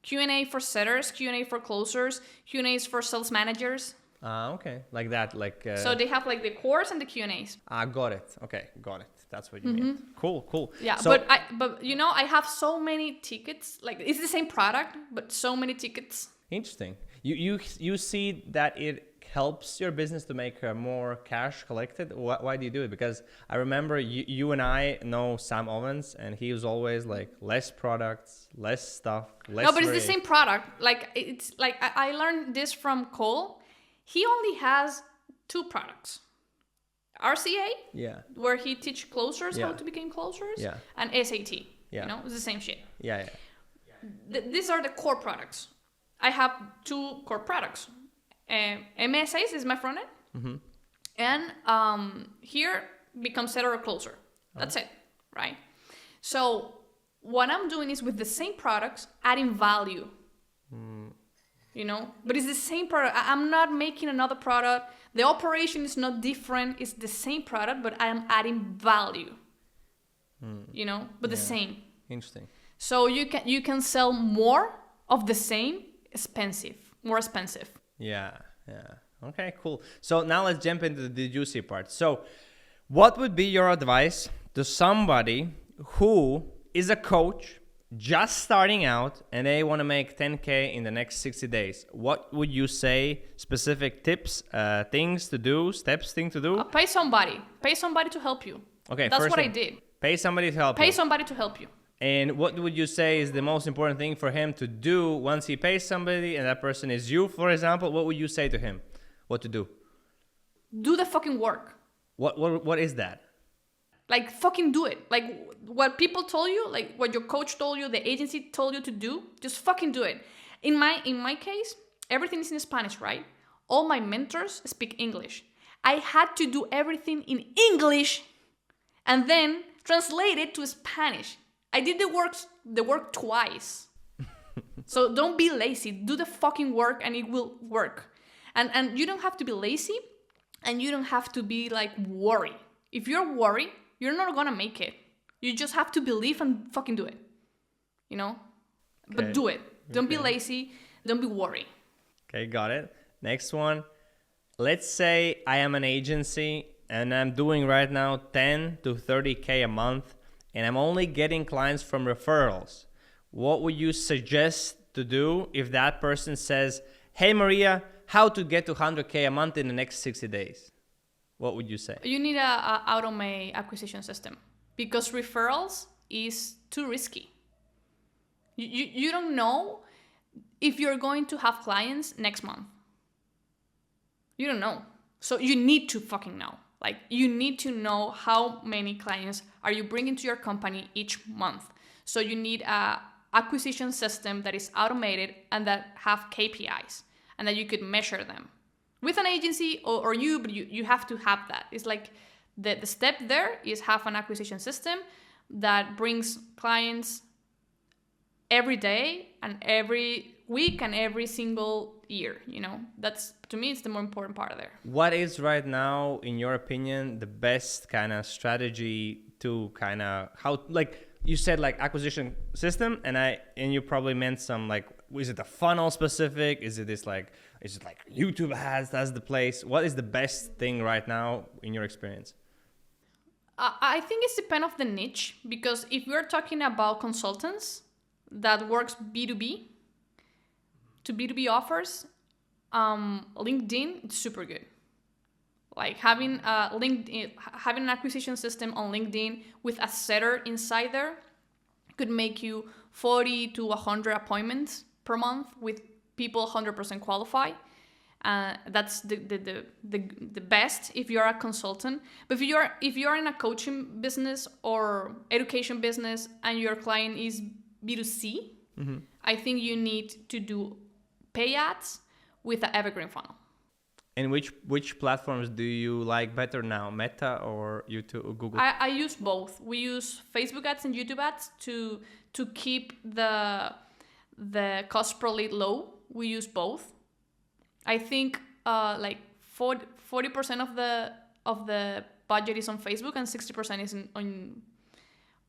[SPEAKER 2] Q&A for setters, Q&A for closers, Q&As for sales managers.
[SPEAKER 1] Okay. Like that, like...
[SPEAKER 2] So they have like the course and the Q&As.
[SPEAKER 1] Got it. Okay, got it. That's what you mean. Cool.
[SPEAKER 2] Yeah,
[SPEAKER 1] so,
[SPEAKER 2] but you know, I have so many tickets. Like it's the same product, but so many tickets.
[SPEAKER 1] Interesting. You see that it helps your business to make more cash collected. Why do you do it? Because I remember you and I know Sam Owens, and he was always like less products, less stuff, less.
[SPEAKER 2] No, but it's the same product. Like it's like I learned this from Cole. He only has 2 products. RCA, where he teach closers how to become closers, and SAT. You know, it's the same shit.
[SPEAKER 1] Yeah.
[SPEAKER 2] These are the core products. I have 2 core products. MSAs is my front end, and here becomes setter or closer. That's it, right? So what I'm doing is with the same products, adding value. You know, but it's the same product. I'm not making another product. The operation is not different. It's the same product, but I am adding value. You know, but the same.
[SPEAKER 1] Interesting.
[SPEAKER 2] So you can sell more of the same, more expensive.
[SPEAKER 1] Yeah. Okay, cool. So now let's jump into the juicy part. So what would be your advice to somebody who is a coach just starting out and they want to make 10K in the next 60 days? What would you say? Specific tips, things to do, things to do?
[SPEAKER 2] Pay somebody to help you.
[SPEAKER 1] Okay,
[SPEAKER 2] that's what I did.
[SPEAKER 1] Pay somebody to help you.
[SPEAKER 2] Pay somebody to help you.
[SPEAKER 1] And what would you say is the most important thing for him to do once he pays somebody and that person is you, for example? What would you say to him? What to do?
[SPEAKER 2] Do the fucking work.
[SPEAKER 1] What is that?
[SPEAKER 2] Like fucking do it. Like what people told you, like what your coach told you, the agency told you to do, just fucking do it. In my case, everything is in Spanish, right? All my mentors speak English. I had to do everything in English and then translate it to Spanish. I did the work twice. So don't be lazy. Do the fucking work and it will work. And you don't have to be lazy and you don't have to be like worried. If you're worried, you're not gonna make it. You just have to believe and fucking do it. You know? Okay. But do it. Don't be lazy. Don't be worried.
[SPEAKER 1] Okay, got it. Next one. let's say I am an agency and I'm doing right now 10 to 30K a month and I'm only getting clients from referrals. What would you suggest to do if that person says, hey, Maria, how to get to 100K a month in the next 60 days? What would you say?
[SPEAKER 2] You need a automate acquisition system because referrals is too risky. You don't know if you're going to have clients next month. You don't know. So you need to fucking know. Like, you need to know how many clients are you bringing to your company each month. So you need a acquisition system that is automated and that have KPIs and that you could measure them. With an agency or you, but you have to have that. It's like the step there is have an acquisition system that brings clients every day and every week and every single year, you know. That's, to me, it's the more important part of there.
[SPEAKER 1] What is right now, in your opinion, the best kind of strategy to kind of how, like you said, like acquisition system, and you probably meant some like, is it a funnel specific? Is it like YouTube has, that's the place? What is the best thing right now in your experience?
[SPEAKER 2] I think it's depend of the niche, because if we're talking about consultants that works B2B to B2B offers, LinkedIn, it's super good. Like having having an acquisition system on LinkedIn with a setter inside there could make you 40 to 100 appointments per month with people 100% qualified. That's the best if you're a consultant. But if you're in a coaching business or education business and your client is B2C, I think you need to do pay ads with an evergreen funnel.
[SPEAKER 1] And which platforms do you like better now, Meta or YouTube or Google?
[SPEAKER 2] I use both. We use Facebook ads and YouTube ads to keep the cost per lead low. We use both. I think like 40% of the budget is on Facebook and 60% is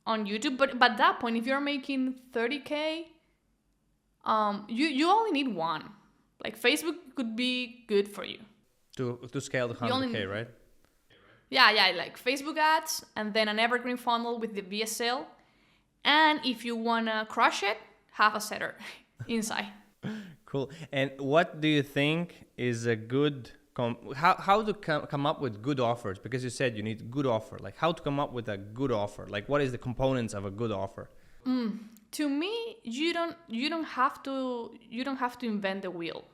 [SPEAKER 2] on YouTube. But at that point, if you're making 30K, you only need one. Like Facebook could be good for you.
[SPEAKER 1] To scale to 100K, right?
[SPEAKER 2] Yeah, like Facebook ads and then an evergreen funnel with the VSL. And if you wanna crush it, have a setter inside.
[SPEAKER 1] Cool. And what do you think is a good how to come up with good offers? Because you said you need a good offer. Like how to come up with a good offer? Like what is the components of a good offer?
[SPEAKER 2] To me, you don't have to invent the wheel.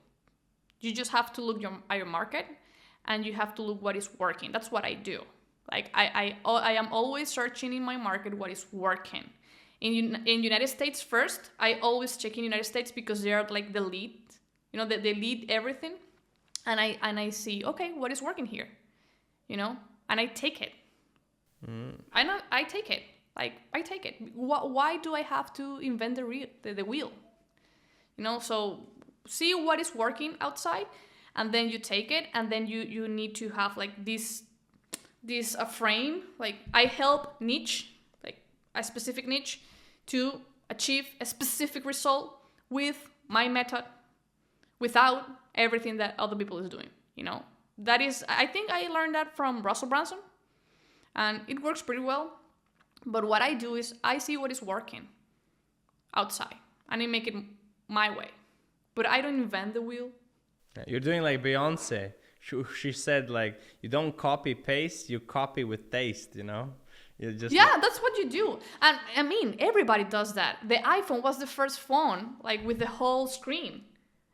[SPEAKER 2] You just have to look at your market and you have to look what is working. That's what I do. Like I am always searching in my market what is working. In United States first, I always check in United States because they are like the lead. You know, they lead everything. And I see, okay, what is working here? You know, and I take it. I take it. Like, I take it. Why do I have to invent the wheel? You know, so see what is working outside, and then you take it, and then you need to have like this frame. Like, I help niche, like a specific niche, to achieve a specific result with my method, without everything that other people is doing. You know, that is, I think I learned that from Russell Brunson, and it works pretty well. But what I do is I see what is working outside and I make it my way. But I don't invent the wheel.
[SPEAKER 1] Yeah, you're doing like Beyonce. She said like, you don't copy paste, you copy with taste, you know?
[SPEAKER 2] That's what you do. And I mean, everybody does that. The iPhone was the first phone, like with the whole screen.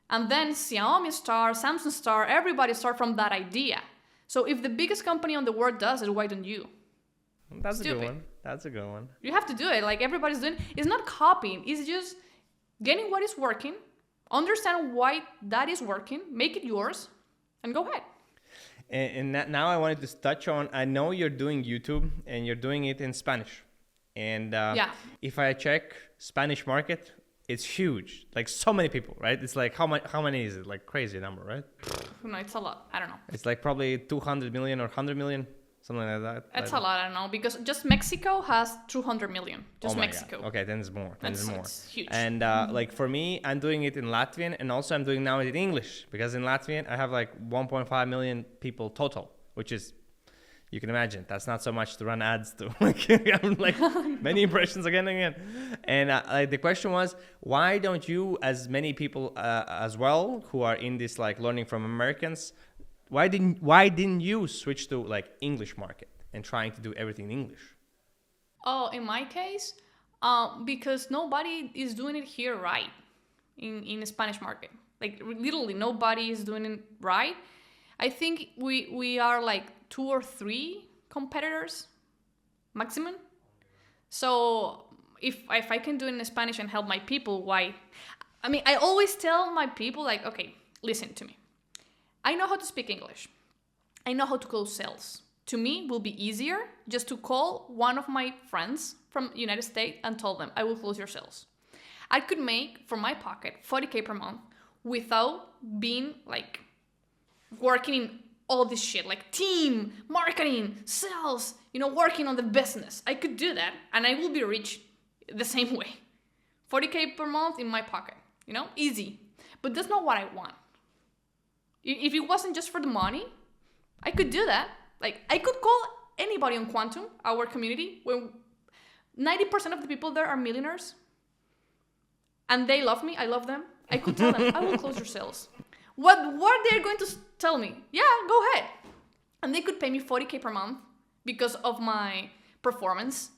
[SPEAKER 2] And then Xiaomi Samsung everybody start from that idea. So if the biggest company on the world does it, why don't you?
[SPEAKER 1] That's a good one.
[SPEAKER 2] You have to do it. Like everybody's doing. It's not copying. It's just getting what is working, understand why that is working, make it yours, and go ahead.
[SPEAKER 1] And now I wanted to touch on, I know you're doing YouTube and you're doing it in Spanish. And if I check Spanish market, it's huge. Like so many people, right? It's like, how many is it? Like crazy number, right?
[SPEAKER 2] No, it's a lot. I don't know.
[SPEAKER 1] It's like probably 200 million or 100 million. something like that.
[SPEAKER 2] That's a lot, I don't know, because just Mexico has 200 million. Just
[SPEAKER 1] Oh my
[SPEAKER 2] Mexico.
[SPEAKER 1] God. Okay, then it's more.
[SPEAKER 2] It's huge.
[SPEAKER 1] And like for me, I'm doing it in Latvian, and also I'm doing now it in English, because in Latvian I have like 1.5 million people total, which is, you can imagine, that's not so much to run ads to. I'm like many impressions again and again. And like the question was, why don't you, as many people as well who are in this like learning from Americans, why didn't you switch to like English market and trying to do everything in English?
[SPEAKER 2] Oh, in my case, because nobody is doing it here right in the Spanish market. Like literally nobody is doing it right. I think we are like 2 or 3 competitors maximum. So if I can do it in Spanish and help my people, why? I mean, I always tell my people like, okay, listen to me. I know how to speak English. I know how to close sales. To me, it will be easier just to call one of my friends from United States and tell them, I will close your sales. I could make, from my pocket, 40K per month without being like working in all this shit, like team, marketing, sales, working on the business. I could do that and I will be rich the same way. 40K per month in my pocket, easy. But that's not what I want. If it wasn't just for the money, I could do that. Like, I could call anybody on Quantum, our community, when 90% of the people there are millionaires. And they love me, I love them. I could tell them, I will close your sales. What they're going to tell me? Yeah, go ahead. And they could pay me 40K per month because of my performance,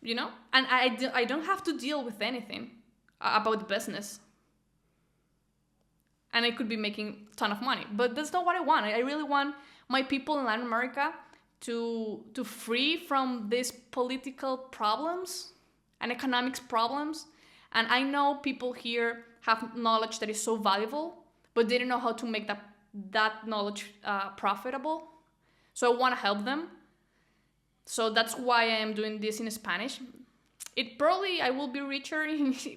[SPEAKER 2] And I don't have to deal with anything about the business. And I could be making a ton of money. But that's not what I want. I really want my people in Latin America to free from these political problems and economics problems. And I know people here have knowledge that is so valuable, but they don't know how to make that knowledge profitable. So I want to help them. So that's why I am doing this in Spanish. I will be richer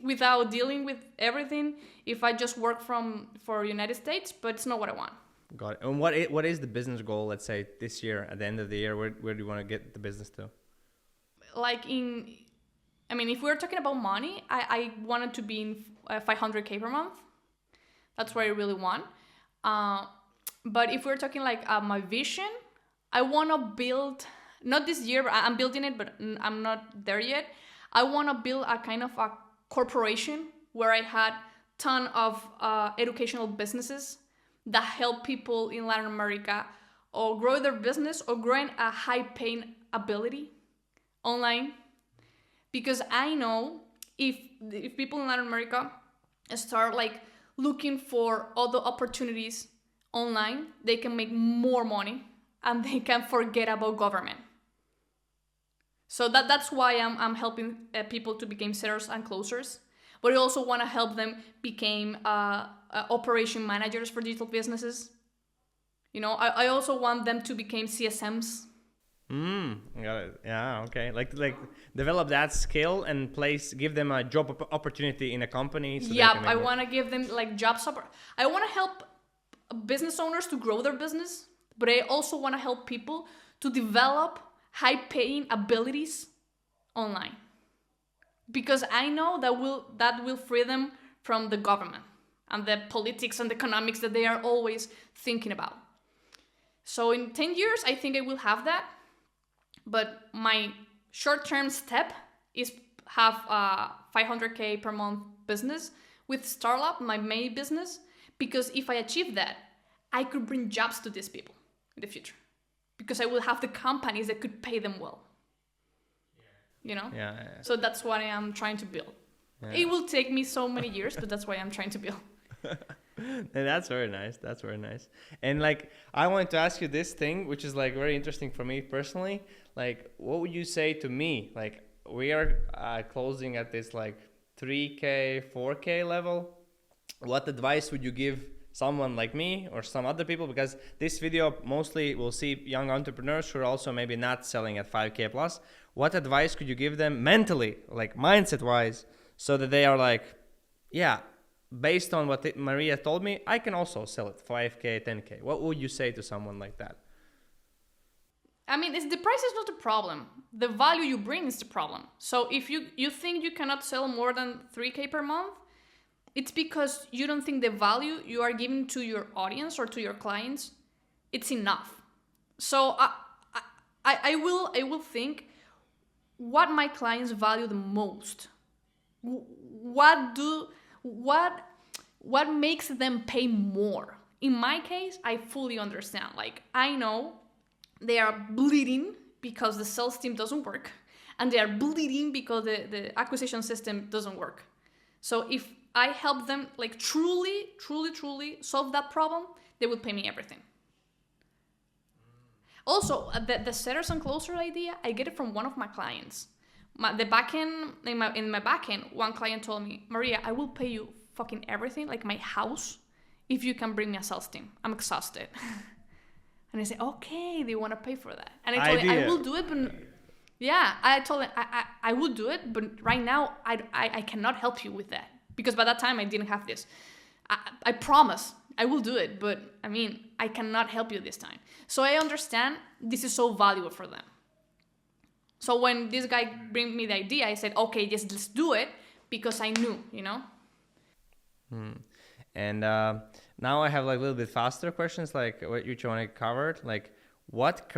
[SPEAKER 2] without dealing with everything if I just work for United States, but it's not what I want.
[SPEAKER 1] Got it. And what is the business goal, let's say, this year, at the end of the year? Where do you want to get the business to?
[SPEAKER 2] If we're talking about money, I wanted to be in 500K per month. That's what I really want. But if we're talking like my vision, I want to build, not this year, but I'm building it, but I'm not there yet. I want to build a kind of a corporation where I had ton of educational businesses that help people in Latin America or grow their business or growing a high-paying ability online. Because I know if people in Latin America start like looking for other opportunities online, they can make more money and they can forget about government. So that's why I'm helping people to become sellers and closers. But I also want to help them become operation managers for digital businesses. I also want them to become CSMs.
[SPEAKER 1] Got it. Yeah, okay. Like develop that skill and give them a job opportunity in a company. So
[SPEAKER 2] I want to give them like jobs. I want to help business owners to grow their business, but I also want to help people to develop high-paying abilities online. Because I know that will free them from the government and the politics and the economics that they are always thinking about. So in 10 years, I think I will have that. But my short-term step is have a 500K per month business with StartLab, my main business. Because if I achieve that, I could bring jobs to these people in the future. Because I will have the companies that could pay them well.
[SPEAKER 1] Yeah.
[SPEAKER 2] So that's what I am trying to build. Yeah. It will take me so many years, but that's what I'm trying to build.
[SPEAKER 1] And that's very nice. That's very nice. And like, I wanted to ask you this thing, which is like very interesting for me personally. Like, what would you say to me? Like, we are closing at this like 3K, 4K level. What advice would you give someone like me or some other people? Because this video mostly will see young entrepreneurs who are also maybe not selling at 5K plus. What advice could you give them mentally, like mindset wise, so that they are like, yeah, based on what Maria told me, I can also sell it 5K, 10K. What would you say to someone like that?
[SPEAKER 2] I mean, the price is not the problem. The value you bring is the problem. So if you think you cannot sell more than 3K per month, it's because you don't think the value you are giving to your audience or to your clients, it's enough. So I will think what my clients value the most. What makes them pay more? In my case, I fully understand. Like, I know they are bleeding because the sales team doesn't work, and they are bleeding because the acquisition system doesn't work. So if I help them like truly solve that problem, they will pay me everything. Also, the setters and closer idea, I get it from one of my clients. In my backend, one client told me, Maria, I will pay you fucking everything, like my house, if you can bring me a sales team. I'm exhausted. And I said, okay, they want to pay for that. And I told him, I will do it, but yeah, I told him, I will do it, but right now, I cannot help you with that. Because by that time, I didn't have this. I promise, I will do it, but I mean, I cannot help you this time. So I understand this is so valuable for them. So when this guy bring me the idea, I said, okay, just let's do it, because I knew, you know?
[SPEAKER 1] And now I have like a little bit faster questions, like what you want to cover. Like, what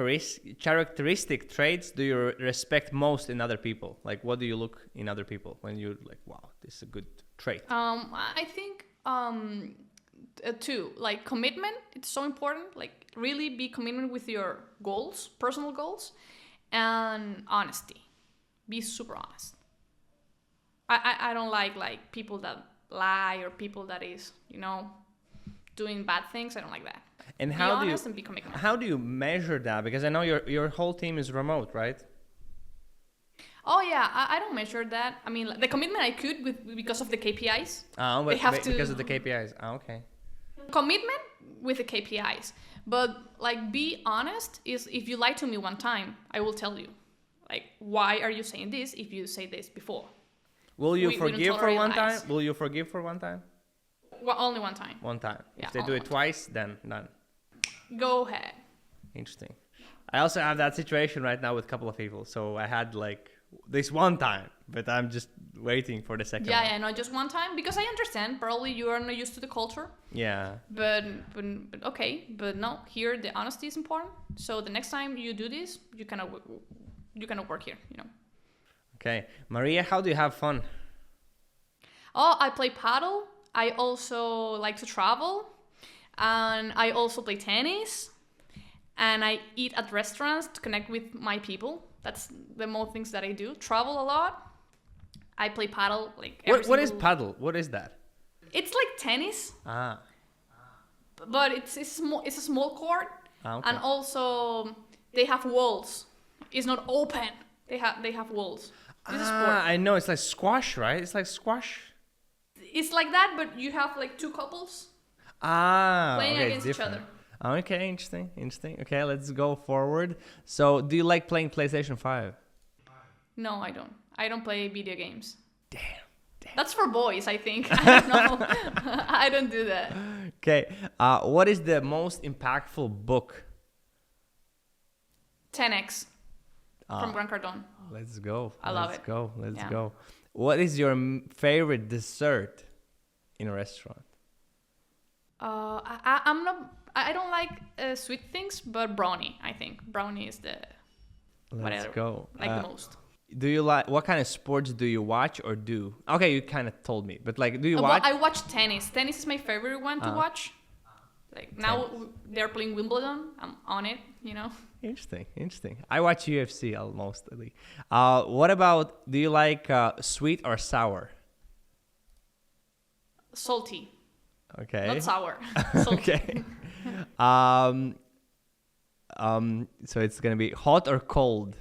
[SPEAKER 1] characteristic traits do you respect most in other people? Like, what do you look in other people when you like, wow, this is a good trait?
[SPEAKER 2] I think two, like commitment. It's so important. Like, really be committed with your goals, personal goals, and honesty. Be super honest. I don't like people that lie or people that is, you know, doing bad things. I don't like that.
[SPEAKER 1] And
[SPEAKER 2] be
[SPEAKER 1] how
[SPEAKER 2] honest and be committed.
[SPEAKER 1] How do you measure that? Because I know your whole team is remote, right?
[SPEAKER 2] Oh yeah, I don't measure that. I mean, the commitment I could because of the KPIs.
[SPEAKER 1] But because of the KPIs. Okay.
[SPEAKER 2] Commitment with the KPIs, but like be honest. Is if you lie to me one time, I will tell you, like, why are you saying this if you say this before?
[SPEAKER 1] Will you forgive for one time? Will you forgive for one time?
[SPEAKER 2] Well, only one time.
[SPEAKER 1] One time.
[SPEAKER 2] Yeah,
[SPEAKER 1] if they do it twice, then none.
[SPEAKER 2] Go ahead.
[SPEAKER 1] Interesting. I also have that situation right now with a couple of people. So I had like this one time, but I'm just waiting for the second one.
[SPEAKER 2] Yeah, not just one time, because I understand probably you are not used to the culture.
[SPEAKER 1] Yeah.
[SPEAKER 2] But okay, but no, here the honesty is important. So the next time you do this, you cannot work here, you know.
[SPEAKER 1] Okay, Maria, how do you have fun?
[SPEAKER 2] Oh, I play paddle. I also like to travel, and I also play tennis, and I eat at restaurants to connect with my people. That's the more things that I do. Travel a lot. I play paddle like
[SPEAKER 1] What is paddle? What is that?
[SPEAKER 2] It's like tennis. But it's a small court, okay. And also they have walls. It's not open. They have walls. This is sport.
[SPEAKER 1] I know, it's like squash, right? It's like squash.
[SPEAKER 2] It's like that, but you have like two couples playing against each other.
[SPEAKER 1] Okay, interesting. Okay, let's go forward. So, do you like playing PlayStation 5?
[SPEAKER 2] No, I don't. I don't play video games.
[SPEAKER 1] Damn.
[SPEAKER 2] That's for boys, I think. I don't know. I don't do that.
[SPEAKER 1] Okay. What is the most impactful book?
[SPEAKER 2] 10X from Grant Cardone.
[SPEAKER 1] Let's go.
[SPEAKER 2] I love it.
[SPEAKER 1] Let's go. What is your favorite dessert in a restaurant?
[SPEAKER 2] I don't like sweet things, but brownie. I think brownie is the
[SPEAKER 1] Let's go.
[SPEAKER 2] Like the most.
[SPEAKER 1] Do you like, what kind of sports do you watch or do? Okay, you kind of told me, but like, do you watch?
[SPEAKER 2] I watch tennis. Tennis is my favorite one to watch. Like now they're playing Wimbledon. I'm on it, you know.
[SPEAKER 1] Interesting. I watch UFC mostly. What about, do you like sweet or sour?
[SPEAKER 2] Salty.
[SPEAKER 1] Okay.
[SPEAKER 2] Not sour. Salty.
[SPEAKER 1] Okay. So it's gonna be hot or cold?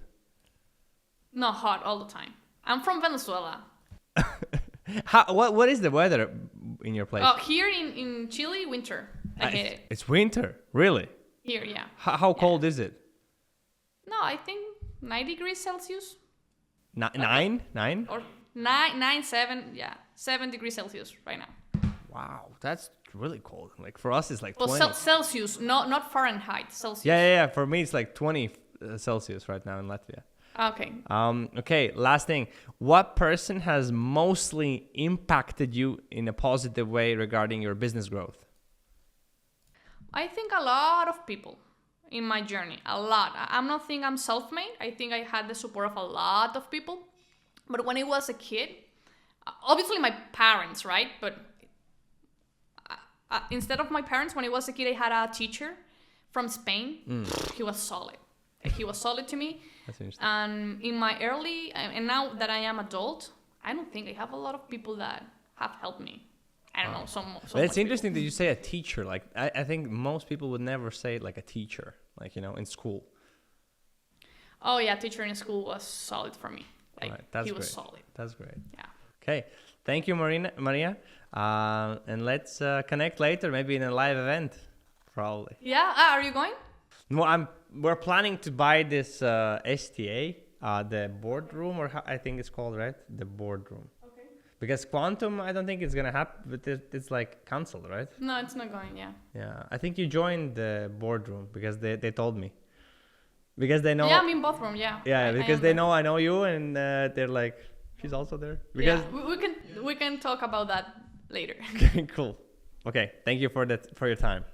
[SPEAKER 2] No, hot all the time. I'm from Venezuela.
[SPEAKER 1] What is the weather in your place?
[SPEAKER 2] Oh, here in Chile, winter. I hate it.
[SPEAKER 1] It's winter, really?
[SPEAKER 2] Here, yeah.
[SPEAKER 1] How cold is it?
[SPEAKER 2] No, I think 9 degrees Celsius.
[SPEAKER 1] Nine?
[SPEAKER 2] Or 9, 7, yeah. 7 degrees Celsius right now.
[SPEAKER 1] Wow, that's really cold. Like for us, it's like 20.
[SPEAKER 2] Well, Celsius, not Fahrenheit. Celsius.
[SPEAKER 1] Yeah. For me, it's like 20 Celsius right now in Latvia.
[SPEAKER 2] Okay.
[SPEAKER 1] Okay, last thing. What person has mostly impacted you in a positive way regarding your business growth?
[SPEAKER 2] I think a lot of people in my journey, a lot. I'm not think I'm self-made. I think I had the support of a lot of people. But when I was a kid, obviously my parents, right? But instead of my parents, when I was a kid, I had a teacher from Spain. He was solid. He was solid to me.
[SPEAKER 1] That's interesting.
[SPEAKER 2] And in my early, and now that I am adult, I don't think I have a lot of people that have helped me. I don't know,
[SPEAKER 1] It's interesting that you say a teacher. Like, I think most people would never say like a teacher, like, you know, in school.
[SPEAKER 2] Oh yeah, teacher in school was solid for me. Like,
[SPEAKER 1] right,
[SPEAKER 2] he was
[SPEAKER 1] great.
[SPEAKER 2] solid.
[SPEAKER 1] That's great.
[SPEAKER 2] Yeah.
[SPEAKER 1] Okay. Thank you, Maria. And let's connect later, maybe in a live event, probably.
[SPEAKER 2] Yeah, are you going?
[SPEAKER 1] No, we're planning to buy this STA, the boardroom, or how, I think it's called, right? The boardroom.
[SPEAKER 2] Okay.
[SPEAKER 1] Because Quantum, I don't think it's gonna happen, but it's like cancelled, right?
[SPEAKER 2] No, it's not going, yeah.
[SPEAKER 1] Yeah, I think you joined the boardroom because they told me. Because they know.
[SPEAKER 2] Yeah, I'm in both rooms, yeah.
[SPEAKER 1] Yeah, because they know I know you, and they're like, she's also there. Because
[SPEAKER 2] yeah, we can talk about that later.
[SPEAKER 1] Cool. Okay, thank you for your time.